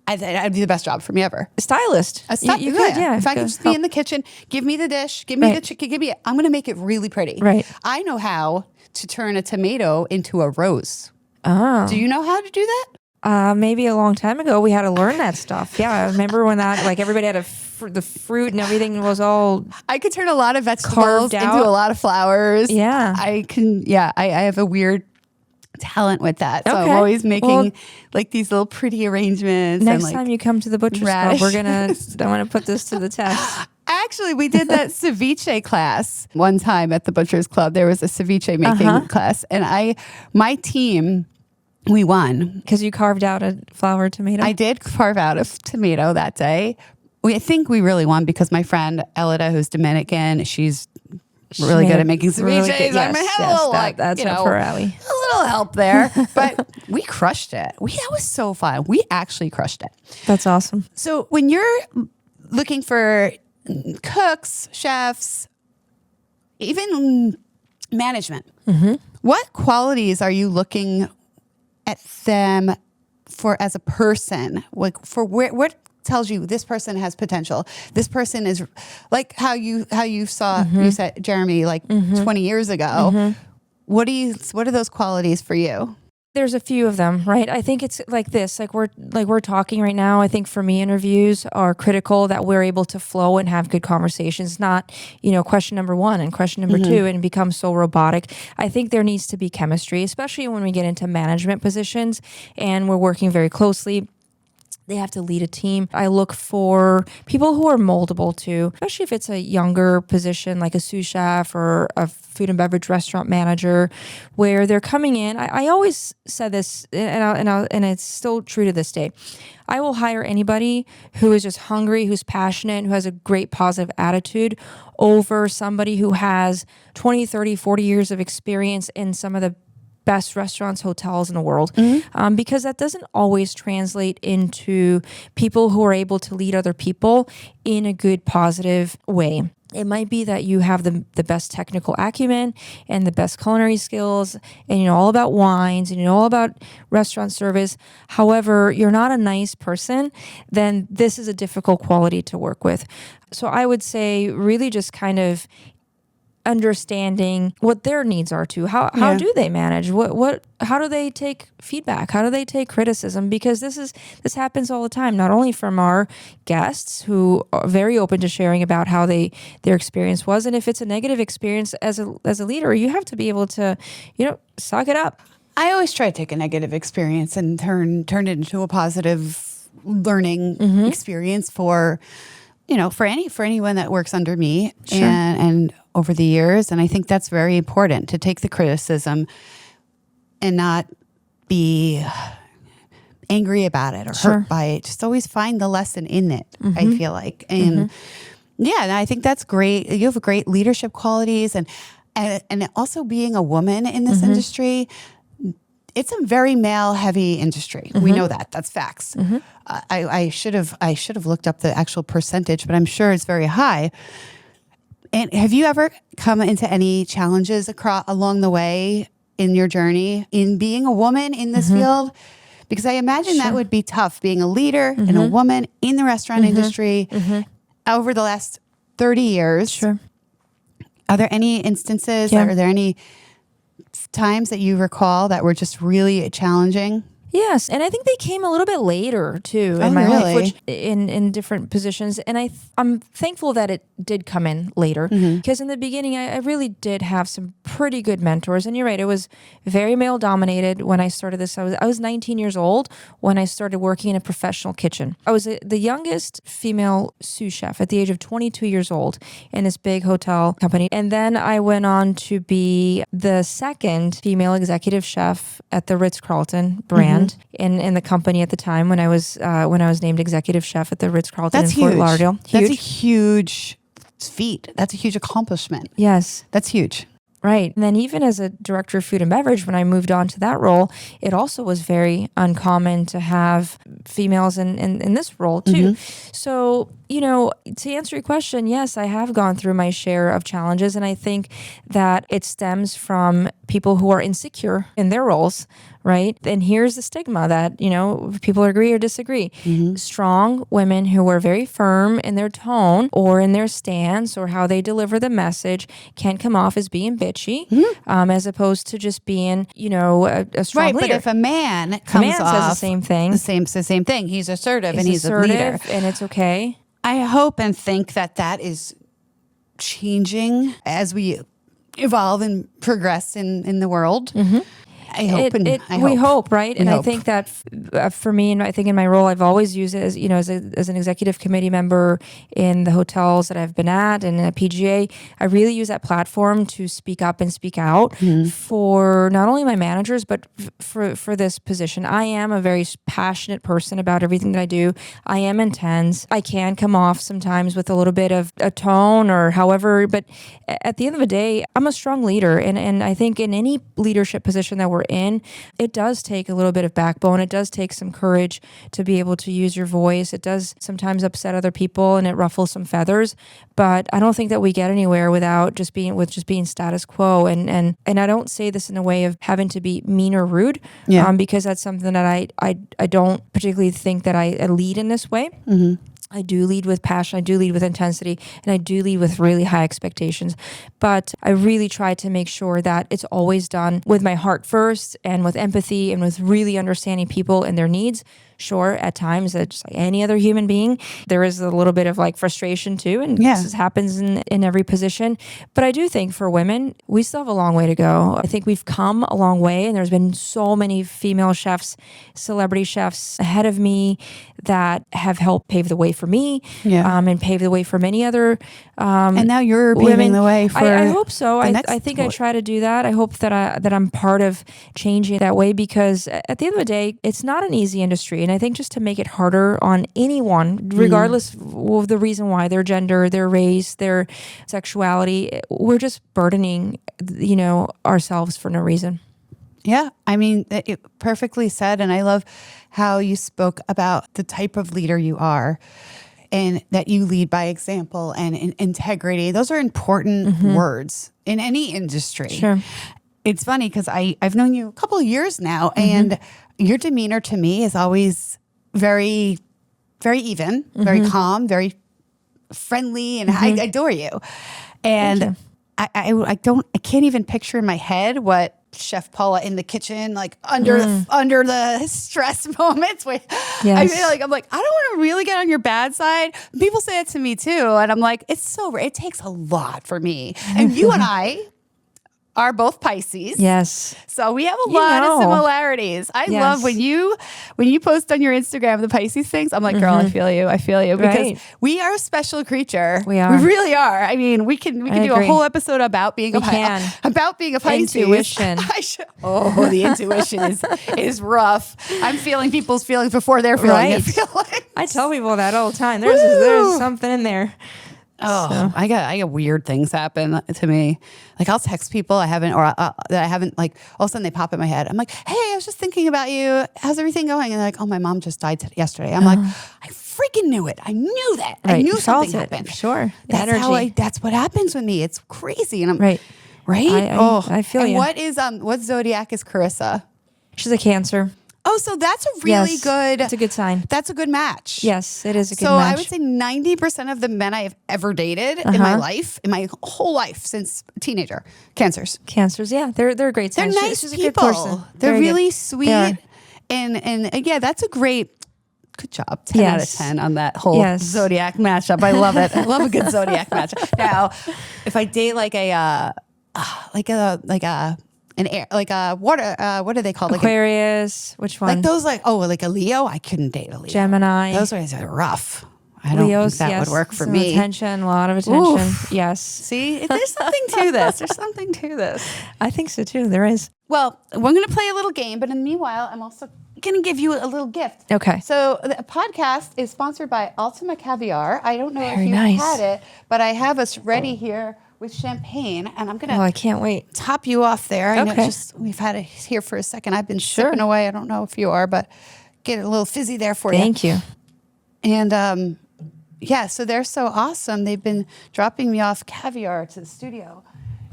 I'd be the best job for me ever. A stylist. You could, yeah. If I could just be in the kitchen, give me the dish, give me the chicken, give me it. I'm going to make it really pretty. Right. I know how to turn a tomato into a rose. Oh. Do you know how to do that? Maybe a long time ago, we had to learn that stuff. Yeah, I remember when that, like everybody had the fruit and everything was all I could turn a lot of vegetables carved into out. a lot of flowers. Yeah. I can, I have a weird talent with that. So I'm Okay. always making like these little pretty arrangements. Next and, time you come to the Butcher's Club, I want to put this to the test. Actually, we did that ceviche class one time at the Butcher's Club. There was a ceviche making class, and my team, we won. Because you carved out a flower tomato? I did carve out a tomato that day. I think we really won because my friend Elida, who's Dominican, she's really good at making ceviches. Really good. I mean, had a little, that's up her alley. A little help there, but we crushed it. That was so fun. We actually crushed it. That's awesome. So when you're looking for cooks, chefs, even management, what qualities are you looking at them for as a person? Like for what tells you this person has potential? This person is like how you saw you said Jeremy 20 years ago. What are those qualities for you? There's a few of them, right? I think it's like this, like we're talking right now. I think for me, interviews are critical that we're able to flow and have good conversations, not, question number one and question number two and become so robotic. I think there needs to be chemistry, especially when we get into management positions and we're working very closely. They have to lead a team. I look for people who are moldable too, especially if it's a younger position like a sous chef or a food and beverage restaurant manager, where they're coming in. I always said this, and it's still true to this day. I will hire anybody who is just hungry, who's passionate, who has a great positive attitude over somebody who has 20, 30, 40 years of experience in some of the best restaurants, hotels in the world, because that doesn't always translate into people who are able to lead other people in a good, positive way. It might be that you have the best technical acumen and the best culinary skills, and you know all about wines and you know all about restaurant service. However, you're not a nice person, then this is a difficult quality to work with. So I would say really just kind of understanding what their needs are too. How do they manage? How do they take feedback? How do they take criticism? Because this happens all the time, not only from our guests who are very open to sharing about how their experience was, and if it's a negative experience as a leader, you have to be able to, suck it up. I always try to take a negative experience and turn it into a positive learning experience for anyone that works under me. Sure. And over the years. And I think that's very important, to take the criticism and not be angry about it or hurt by it. Just always find the lesson in it, I feel like. And and I think that's great. You have great leadership qualities, and also being a woman in this industry. It's a very male heavy industry. We know that. That's facts. I should have looked up the actual percentage, but I'm sure it's very high. And have you ever come into any challenges along the way in your journey in being a woman in this field? Because I imagine that would be tough, being a leader and a woman in the restaurant industry over the last 30 years. Sure. Are there any instances, or are there any times that you recall that were just really challenging? Yes, and I think they came a little bit later too in my life, which in different positions. And I'm thankful that it did come in later, because in the beginning I really did have some pretty good mentors. And you're right, it was very male dominated when I started this. I was 19 years old when I started working in a professional kitchen. I was the youngest female sous chef at the age of 22 years old in this big hotel company, and then I went on to be the second female executive chef at the Ritz-Carlton brand. In the company at the time when I was named executive chef at the Ritz-Carlton in Fort Lauderdale. Huge. That's a huge feat. That's a huge accomplishment. Yes. That's huge. Right. And then even as a director of food and beverage, when I moved on to that role, it also was very uncommon to have females in this role too. So, to answer your question, yes, I have gone through my share of challenges. And I think that it stems from people who are insecure in their roles, right? And here's the stigma that, people agree or disagree. Strong women who are very firm in their tone or in their stance or how they deliver the message can come off as being bitchy, as opposed to just being, a strong leader. But if a man comes off says the same thing. The same thing. He's assertive and he's a leader. And it's okay. I hope and think that is changing as we evolve and progress in the world. I hope. We hope, right? I think that for me, and I think in my role, I've always used it as an executive committee member in the hotels that I've been at and at PGA. I really use that platform to speak up and speak out for not only my managers, but for this position. I am a very passionate person about everything that I do. I am intense. I can come off sometimes with a little bit of a tone or however, but at the end of the day, I'm a strong leader. And I think in any leadership position that we're in, it does take a little bit of backbone. It does take some courage to be able to use your voice. It does sometimes upset other people and it ruffles some feathers, but I don't think that we get anywhere without just being status quo. And I don't say this in a way of having to be mean or rude, because that's something that I don't particularly think that I lead in this way. I do lead with passion, I do lead with intensity, and I do lead with really high expectations. But I really try to make sure that it's always done with my heart first and with empathy and with really understanding people and their needs. Sure, at times, just like any other human being, there is a little bit of frustration too, and this happens in every position. But I do think for women, we still have a long way to go. I think we've come a long way, and there's been so many female chefs, celebrity chefs ahead of me that have helped pave the way for me, and pave the way for many other and now you're paving women. The way for I hope so. I think I try to do that. I hope that I'm part of changing it that way, because at the end of the day, it's not an easy industry. And I think just to make it harder on anyone, regardless of the reason why, their gender, their race, their sexuality, we're just burdening, ourselves for no reason. Yeah. I mean, it perfectly said. And I love how you spoke about the type of leader you are and that you lead by example and integrity. Those are important words in any industry. Sure. It's funny because I've known you a couple of years now, and your demeanor to me is always very, very even, very calm, very friendly, and I adore you. And I can't even picture in my head what Chef Paula in the kitchen, like under the stress moments. Where I feel like I'm like, I don't want to really get on your bad side. People say it to me too, and I'm like, it's so rare. It takes a lot for me. And you and I are both Pisces. Yes. So we have a lot of similarities. I love when you post on your Instagram the Pisces things. I'm like, girl, I feel you. Because we are a special creature. We are. We really are. I mean, we can do a whole episode about being a Pisces. Intuition. The intuition is rough. I'm feeling people's feelings before they're feeling it. I tell people that all the time. There's something in there. I got weird things happen to me. Like I'll text people that I haven't like all of a sudden they pop in my head. I'm like, hey, I was just thinking about you. How's everything going? And they're like, oh, my mom just died yesterday. I'm like, I freaking knew it. I knew that. Right. I knew something happened. Sure. That's what happens with me. It's crazy. And I'm right. I feel you. What zodiac is Carissa? She's a Cancer. Oh, so that's a really good. It's a good sign. That's a good match. Yes, it is a good match. So I would say 90% of the men I have ever dated in my life, in my whole life since a teenager, Cancers. Cancers, yeah, they're a great sign. They're nice She's people. A good person. They're Very really good. sweet, and yeah, that's a great. Good job. 10 out of 10 on that whole zodiac matchup. I love it. I love a good zodiac matchup. Now, if I date like a water, what are they called? Aquarius. Which one? Like those, like a Leo. I couldn't date a Leo. Gemini. Those guys are rough. I don't think that would work for me. A lot of attention. Oof. Yes. See, there's something to this. There's something to this. I think so too. There is. Well, we're going to play a little game, but in the meanwhile, I'm also going to give you a little gift. Okay. So the podcast is sponsored by Ultima Caviar. I don't know if you've had it, but I have us ready here with champagne, and I'm going to I can't wait. top you off there. I know we've had it here for a second. I've been sipping away. I don't know if you are, but get a little fizzy there for you. Thank you. And so they're so awesome. They've been dropping me off caviar to the studio.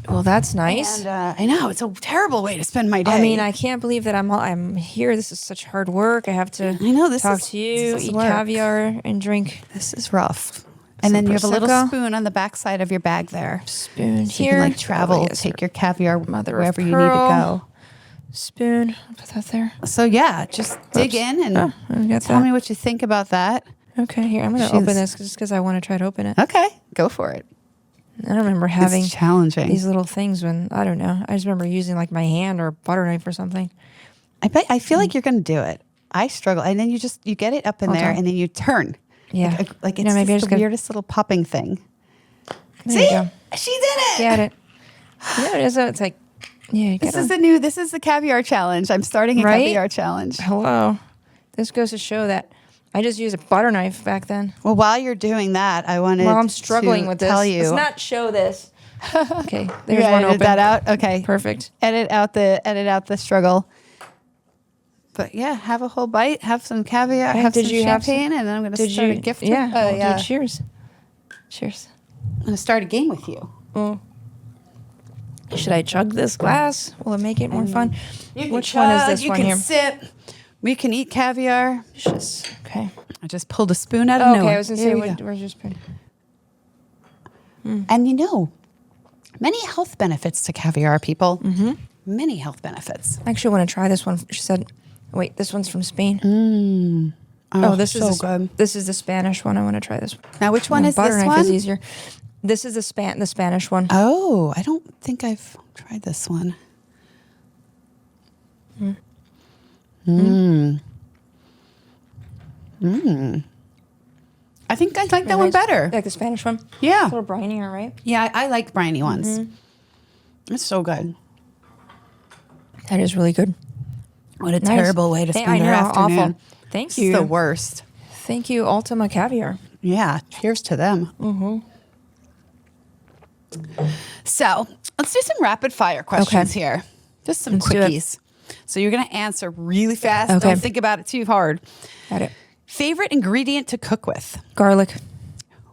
Well, that's nice. And I know it's a terrible way to spend my day. I mean, I can't believe that I'm here. This is such hard work. I have to talk to you, eat caviar, and drink. This is rough. And then you have a little spoon on the back side of your bag there. Spoon so here. You can travel, take your caviar wherever you need to go. Spoon. I'll put that there. So just dig in and tell me what you think about that. Okay, here, I'm going to open this just because I want to try to open it. Okay, go for it. I don't remember having challenging these little things when, I don't know. I just remember using like my hand or a butter knife or something. I feel like you're going to do it. I struggle. And then you get it up in there and then you turn. Yeah. Like it's just the weirdest little popping thing. There See? You go. She did it. Get it. There it is. It's like, this is the caviar challenge. I'm starting a caviar challenge. Hello. This goes to show that I just used a butter knife back then. Well, while you're doing that, I wanted I'm struggling with this. Tell you. Let's not show this. Okay. There's one open. Edit that out? Okay. Perfect. Edit out the struggle. But have a whole bite, have some caviar, have some champagne, and then I'm going to start a gift. Yeah. Cheers. Cheers. I'm going to start a game with you. Mm. Should I chug this glass? Will it make it more fun? Which one is this one here? You can sip. We can eat caviar. Okay. I just pulled a spoon out of nowhere. Okay, I was going to say, where's your spoon? And many health benefits to caviar, people. Mm-hmm. Many health benefits. I actually want to try this one. She said, wait, this one's from Spain. This is so good. This is the Spanish one. I want to try this one. Now, which one is this one? Butter knife is easier. This is the Spanish one. Oh, I don't think I've tried this one. I think I like that one better. Like the Spanish one? Yeah. It's a little brinier, right? Yeah, I like briny ones. It's so good. That is really good. What a terrible way to spend your afternoon. Awful. Thank you. It's the worst. Thank you, Ultima Caviar. Yeah, cheers to them. Mm-hmm. So let's do some rapid fire questions here. Just some quickies. So you're going to answer really fast. Okay. Don't think about it too hard. Got it. Favorite ingredient to cook with? Garlic.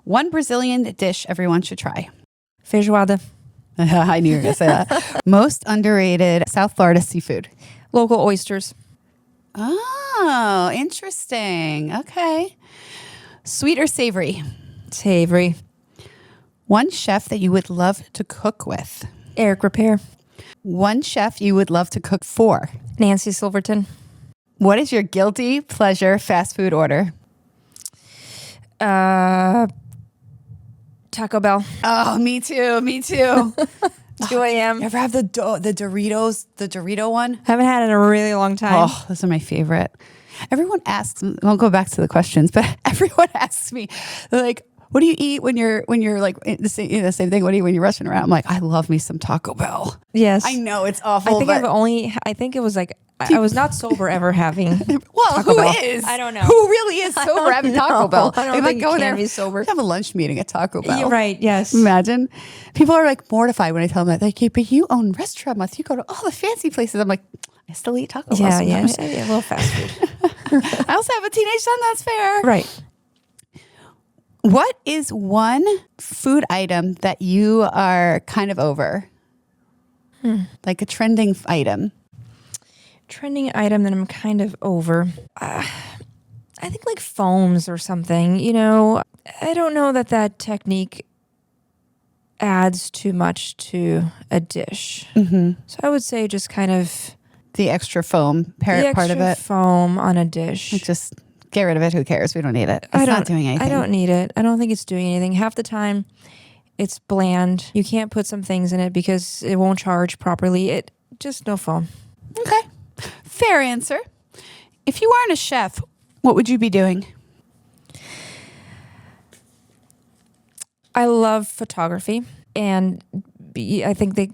One Brazilian dish everyone should try. Feijoada. I knew you were going to say that. Most underrated South Florida seafood. Local oysters. Oh, interesting. Okay. Sweet or savory? Savory. One chef that you would love to cook with. Eric Repair. One chef you would love to cook for. Nancy Silverton. What is your guilty pleasure fast food order? Taco Bell. Oh, me too. Me too. 2 a.m. Ever have the Doritos, the Dorito one? Haven't had it in a really long time. Oh, those are my favorite. Everyone asks, I'll go back to the questions, but everyone asks me, they're like, what do you eat when you're like the same thing? What do you eat when you're rushing around? I'm like, I love me some Taco Bell. Yes. I know it's awful. I think it was like, I was not sober ever having well, Taco who Bell. is? I don't know. Who really is sober having Taco Bell? I don't Like, think go you there, can be sober. have a lunch meeting at Taco Bell. You're right. Yes. Imagine. People are like mortified when I tell them that. They're like, yeah, but you own restaurant month. You go to all the fancy places. I'm like, I still eat Taco Bell sometimes. Yeah, a little fast food. I also have a teenage son. That's fair. Right. What is one food item that you are kind of over? Like a trending item. Trending item that I'm kind of over. I think like foams or something. You know, I don't know that technique adds too much to a dish. Mm-hmm. So I would say just kind of the extra foam part of it. Foam on a dish. Like just get rid of it. Who cares? We don't need it. It's not doing anything. I don't need it. I don't think it's doing anything. Half the time, it's bland. You can't put some things in it because it won't charge properly. Just no foam. Okay. Fair answer. If you weren't a chef, what would you be doing? I love photography, and I think they,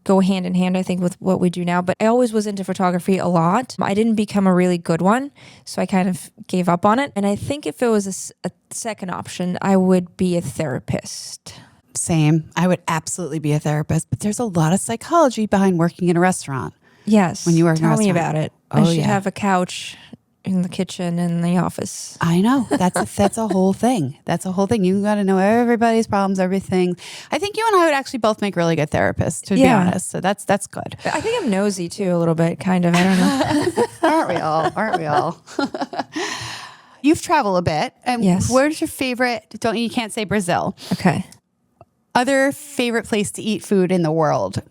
go hand in hand, I think, with what we do now. But I always was into photography a lot. I didn't become a really good one, so I kind of gave up on it. And I think if it was a second option, I would be a therapist. Same. I would absolutely be a therapist, but there's a lot of psychology behind working in a restaurant. Yes. When you work in a Tell me restaurant. about it. Oh, I should have a couch in the kitchen in the office. I know. That's a whole thing. That's a whole thing. You got to know everybody's problems, everything. I think you and I would actually both make really good therapists, to be honest. So that's good. I think I'm nosy too, a little bit, kind of. I don't know. Aren't we all? You've traveled a bit. Yes. Where's your favorite? You can't say Brazil. Okay. Other favorite place to eat food in the world?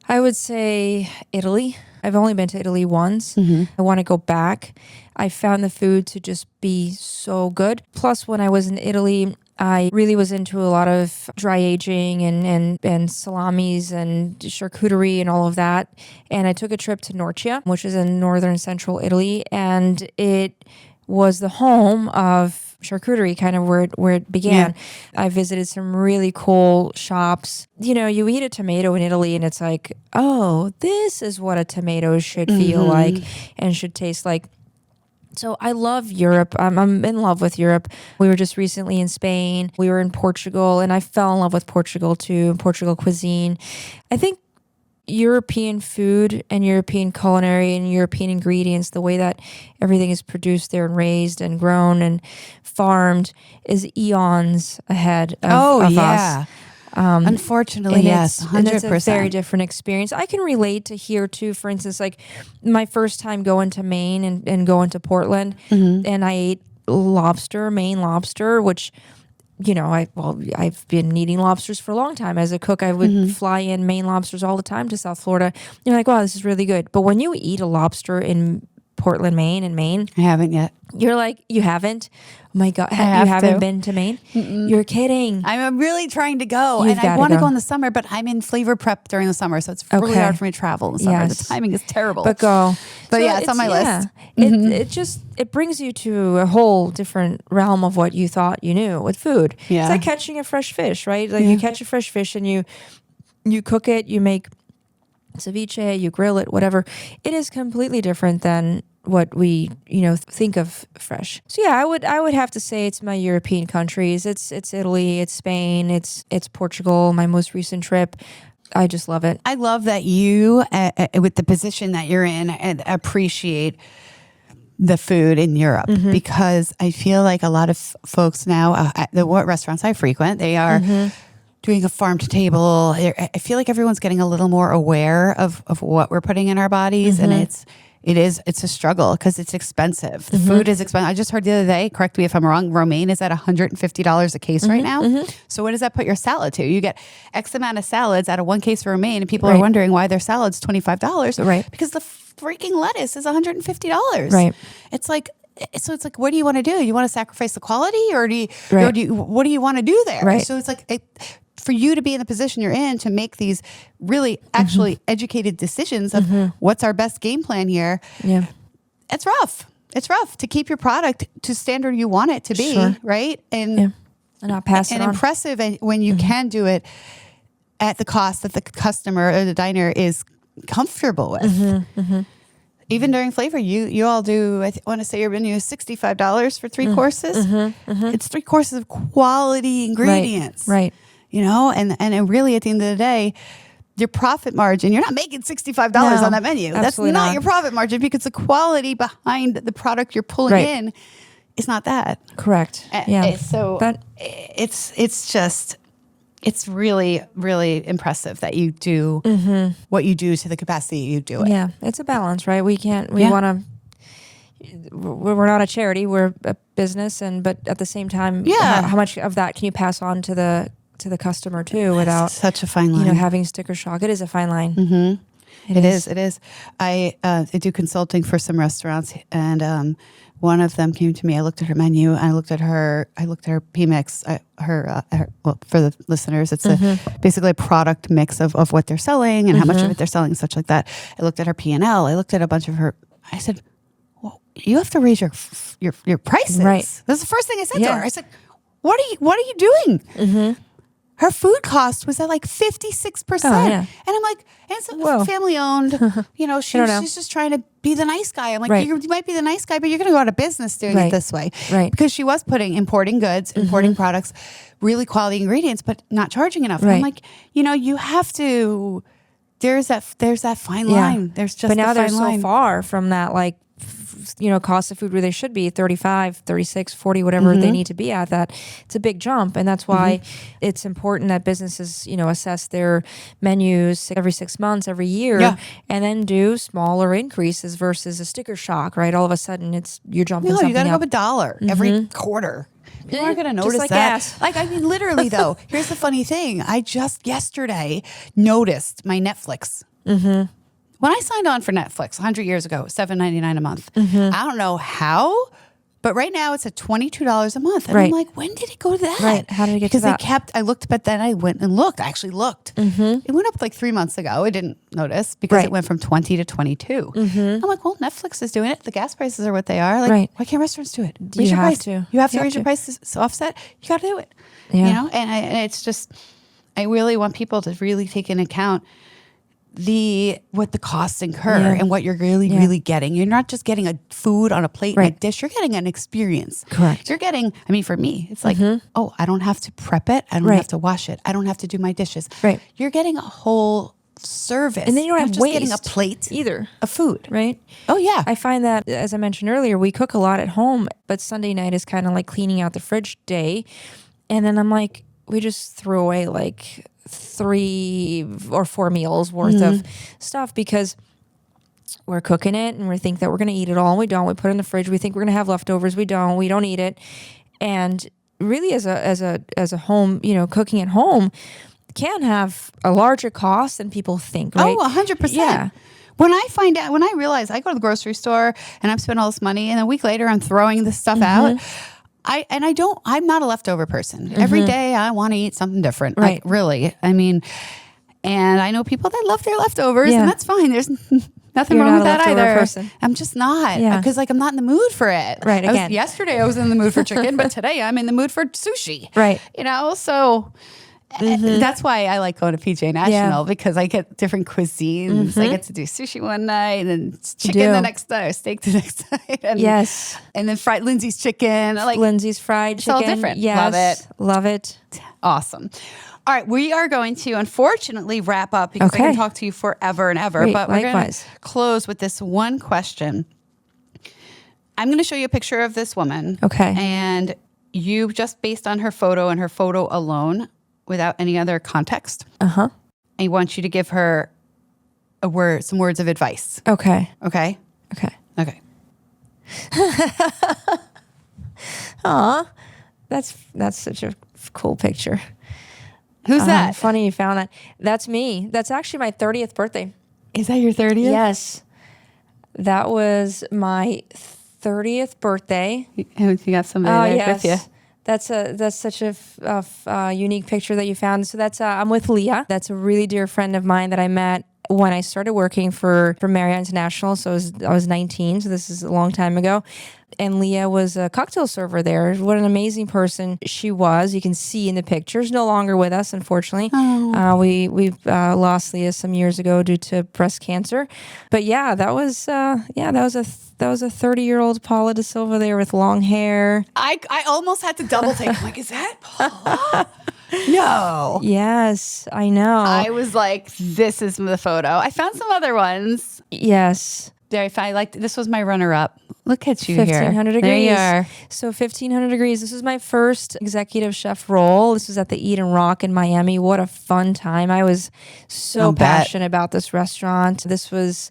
I would say Italy. I've only been to Italy once. Mm-hmm. I want to go back. I found the food to just be so good. Plus, when I was in Italy, I really was into a lot of dry aging and salamis and charcuterie and all of that. And I took a trip to Norcia, which is in northern central Italy. And it was the home of charcuterie, kind of where it began. Yeah. I visited some really cool shops. You eat a tomato in Italy and it's like, oh, this is what a tomato should feel like and should taste like. So I love Europe. I'm in love with Europe. We were just recently in Spain. We were in Portugal, and I fell in love with Portugal too, Portugal cuisine. I think European food and European culinary and European ingredients, the way that everything is produced there and raised and grown and farmed, is eons ahead of us. Unfortunately, yes, 100%. And it's a very different experience. I can relate to here too. For instance, like my first time going to Maine and going to Portland, and I ate Maine lobster, which I've been eating lobsters for a long time. As a cook, I would fly in Maine lobsters all the time to South Florida. You're like, wow, this is really good. But when you eat a lobster in Portland, Maine, I haven't yet. You're like, you haven't? Oh my God, you haven't been to Maine? Mm-mm. You're kidding. I'm really trying to go, and I want to go in the summer, but I'm in flavor prep during the summer, so it's really hard for me to travel in the summer. Yes. The timing is terrible. But go. But so it's on my list. It brings you to a whole different realm of what you thought you knew with food. Yeah. It's like catching a fresh fish, right? Like you catch a fresh fish and you cook it, you make ceviche, you grill it, whatever. It is completely different than what we think of fresh. So yeah, I would have to say it's my European countries. It's Italy, it's Spain, it's Portugal, my most recent trip. I just love it. I love that you, with the position that you're in, appreciate the food in Europe, because I feel like a lot of folks now, what restaurants I frequent, they are doing a farm to table. I feel like everyone's getting a little more aware of what we're putting in our bodies, and it's a struggle because it's expensive. The food is expensive. I just heard the other day, correct me if I'm wrong, romaine is at $150 a case right now. So what does that put your salad to? You get X amount of salads out of one case of romaine, and people are wondering why their salad's $25. Right. Because the freaking lettuce is $150. Right. It's like, what do you want to do? You want to sacrifice the quality, or what do you want to do there? Right. So it's like, for you to be in the position you're in to make these really actually educated decisions of what's our best game plan here. Yeah. It's rough. It's rough to keep your product to standard you want it to be, right? And not pass it on. Impressive when you can do it at the cost that the customer or the diner is comfortable with. Even during flavor, you all do, I want to say your menu is $65 for 3 courses. It's 3 courses of quality ingredients. Right. You know, and really at the end of the day, your profit margin, you're not making $65 on that menu. That's not your profit margin, because the quality behind the product you're pulling in is not that. Correct. Yeah. So it's really, really impressive that you do what you do to the capacity you do it. Yeah. It's a balance, right? We're not a charity, we're a business, but at the same time, how much of that can you pass on to the customer too, without such a fine line, having sticker shock? It is a fine line. It is. I do consulting for some restaurants, and one of them came to me. I looked at her menu, and I looked at her P-mix. Well, for the listeners, it's basically a product mix of what they're selling and how much of it they're selling, and such like that. I looked at her P&L. I looked at a bunch of her. I said, "Well, you have to raise your prices." Right. That's the first thing I said to her. I said, "What are you doing?" Her food cost was at like 56%. And I'm like, and it's family owned, she's just trying to be the nice guy. I'm like, you might be the nice guy, but you're going to go out of business doing it this way. Right. Because she was importing goods, importing products, really quality ingredients, but not charging enough. And I'm like, you have to, there's that fine line. There's just, but now they're so far from that, like, cost of food where they should be 35, 36, 40, whatever they need to be at. That it's a big jump. And that's why it's important that businesses, assess their menus every 6 months, every year, and then do smaller increases versus a sticker shock, right? All of a sudden you're jumping something you got to up. go up $1 every quarter. People aren't going to notice like that. Gas. Like, I mean, literally though, here's the funny thing. I just yesterday noticed my Netflix. When I signed on for Netflix 100 years ago, $7.99 a month. I don't know how, but right now it's at $22 a month. And I'm like, when did it go to that? Right. How did it get to that? Because I looked, but then I went and looked. I actually looked. It went up like 3 months ago. I didn't notice because it went from 20 to 22. I'm like, well, Netflix is doing it. The gas prices are what they are. Like, why can't restaurants do it? Raise your price. You have to raise your prices to offset. You got to do it. And it's just, I really want people to really take into account what the costs incur and what you're really getting. You're not just getting a food on a plate and a dish. You're getting an experience. Correct. You're getting, for me, it's like, I don't have to prep it. I don't have to wash it. I don't have to do my dishes. Right. You're getting a whole service. And then you don't have just waste getting a plate either of food. Right. Oh yeah. I find that, as I mentioned earlier, we cook a lot at home, but Sunday night is kind of like cleaning out the fridge day. And then I'm like, we just throw away like 3 or 4 meals worth of stuff because we're cooking it and we think that we're going to eat it all. And we don't. We put it in the fridge. We think we're going to have leftovers. We don't eat it. And really as a home, cooking at home can have a larger cost than people think, right? Oh, 100%. Yeah. When I realize I go to the grocery store and I've spent all this money and a week later I'm throwing this stuff out, I'm not a leftover person. Every day I want to eat something different. Right. Like really. And I know people that love their leftovers and that's fine. There's nothing wrong with that either. Person. I'm just not because I'm not in the mood for it. Right. Again. Yesterday I was in the mood for chicken, but today I'm in the mood for sushi. Right. So That's why I like going to PGA National because I get different cuisines. I get to do sushi one night and then chicken the next night, or steak the next night. And, and then fried Lindsay's chicken. Like Lindsay's fried chicken. It's all different. Yes. Love it. Awesome. All right, we are going to unfortunately wrap up because I can talk to you forever and ever. But we're going to close with this one question. I'm going to show you a picture of this woman. Okay. And you, just based on her photo and her photo alone, without any other context, I want you to give her some words of advice. Okay. Okay? Okay. Okay. Aw, that's such a cool picture. Who's that? Funny you found that. That's me. That's actually my 30th birthday. Is that your 30th? Yes. That was my 30th birthday. You got somebody there with you. That's such a unique picture that you found. So that's I'm with Leah. That's a really dear friend of mine that I met when I started working for Marriott International. So I was 19. So this is a long time ago. And Leah was a cocktail server there. What an amazing person she was. You can see in the pictures. No longer with us, unfortunately. Oh. We've lost Leah some years ago due to breast cancer. But yeah, that was a 30-year-old Paula DaSilva there with long hair. I almost had to double take. I'm like, is that Paula? No. Yes, I know. I was like, this is the photo. I found some other ones. Yes. This was my runner-up. Look at you 1,500 here. degrees. There you are. So 1,500 degrees. This was my first executive chef role. This was at the Eat and Rock in Miami. What a fun time. I was so passionate about this restaurant. This was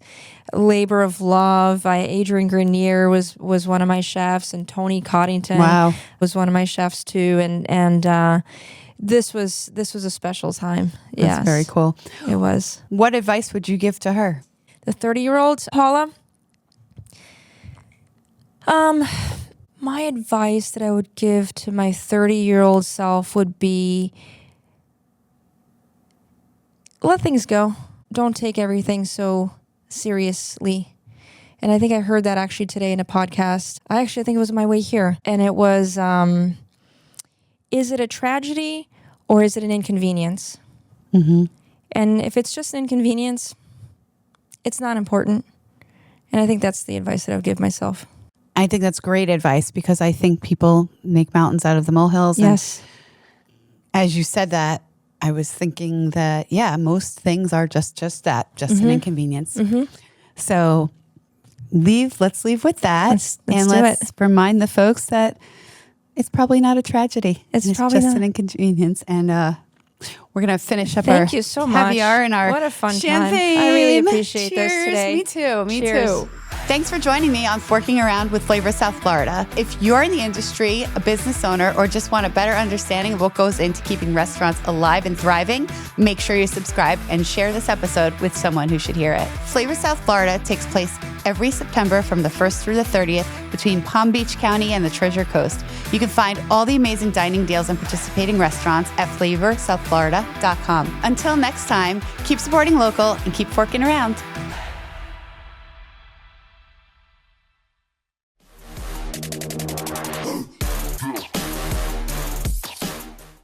labor of love. Adrian Grenier was one of my chefs, and Tony Coddington was one of my chefs too. And this was a special time. That's very cool. It was. What advice would you give to her? The 30-year-old Paula? My advice that I would give to my 30-year-old self would be, let things go. Don't take everything so seriously. And I think I heard that actually today in a podcast. I think it was on my way here. And it was, is it a tragedy or is it an inconvenience? And if it's just an inconvenience, it's not important. And I think that's the advice that I would give myself. I think that's great advice because I think people make mountains out of the molehills. Yes. And as you said that, I was thinking that, most things are just that, an inconvenience. So let's leave with that. Let's remind the folks that it's probably not a tragedy. It's probably just an inconvenience. And we're going to finish up Thank you so much. Caviar and our what a fun champagne. Time. I really appreciate Cheers. this today. Me too. Thanks for joining me on Forking Around with Flavor South Florida. If you're in the industry, a business owner, or just want a better understanding of what goes into keeping restaurants alive and thriving, make sure you subscribe and share this episode with someone who should hear it. Flavor South Florida takes place every September from the 1st through the 30th between Palm Beach County and the Treasure Coast. You can find all the amazing dining deals and participating restaurants at flavorsouthflorida.com. Until next time, keep supporting local and keep forking around.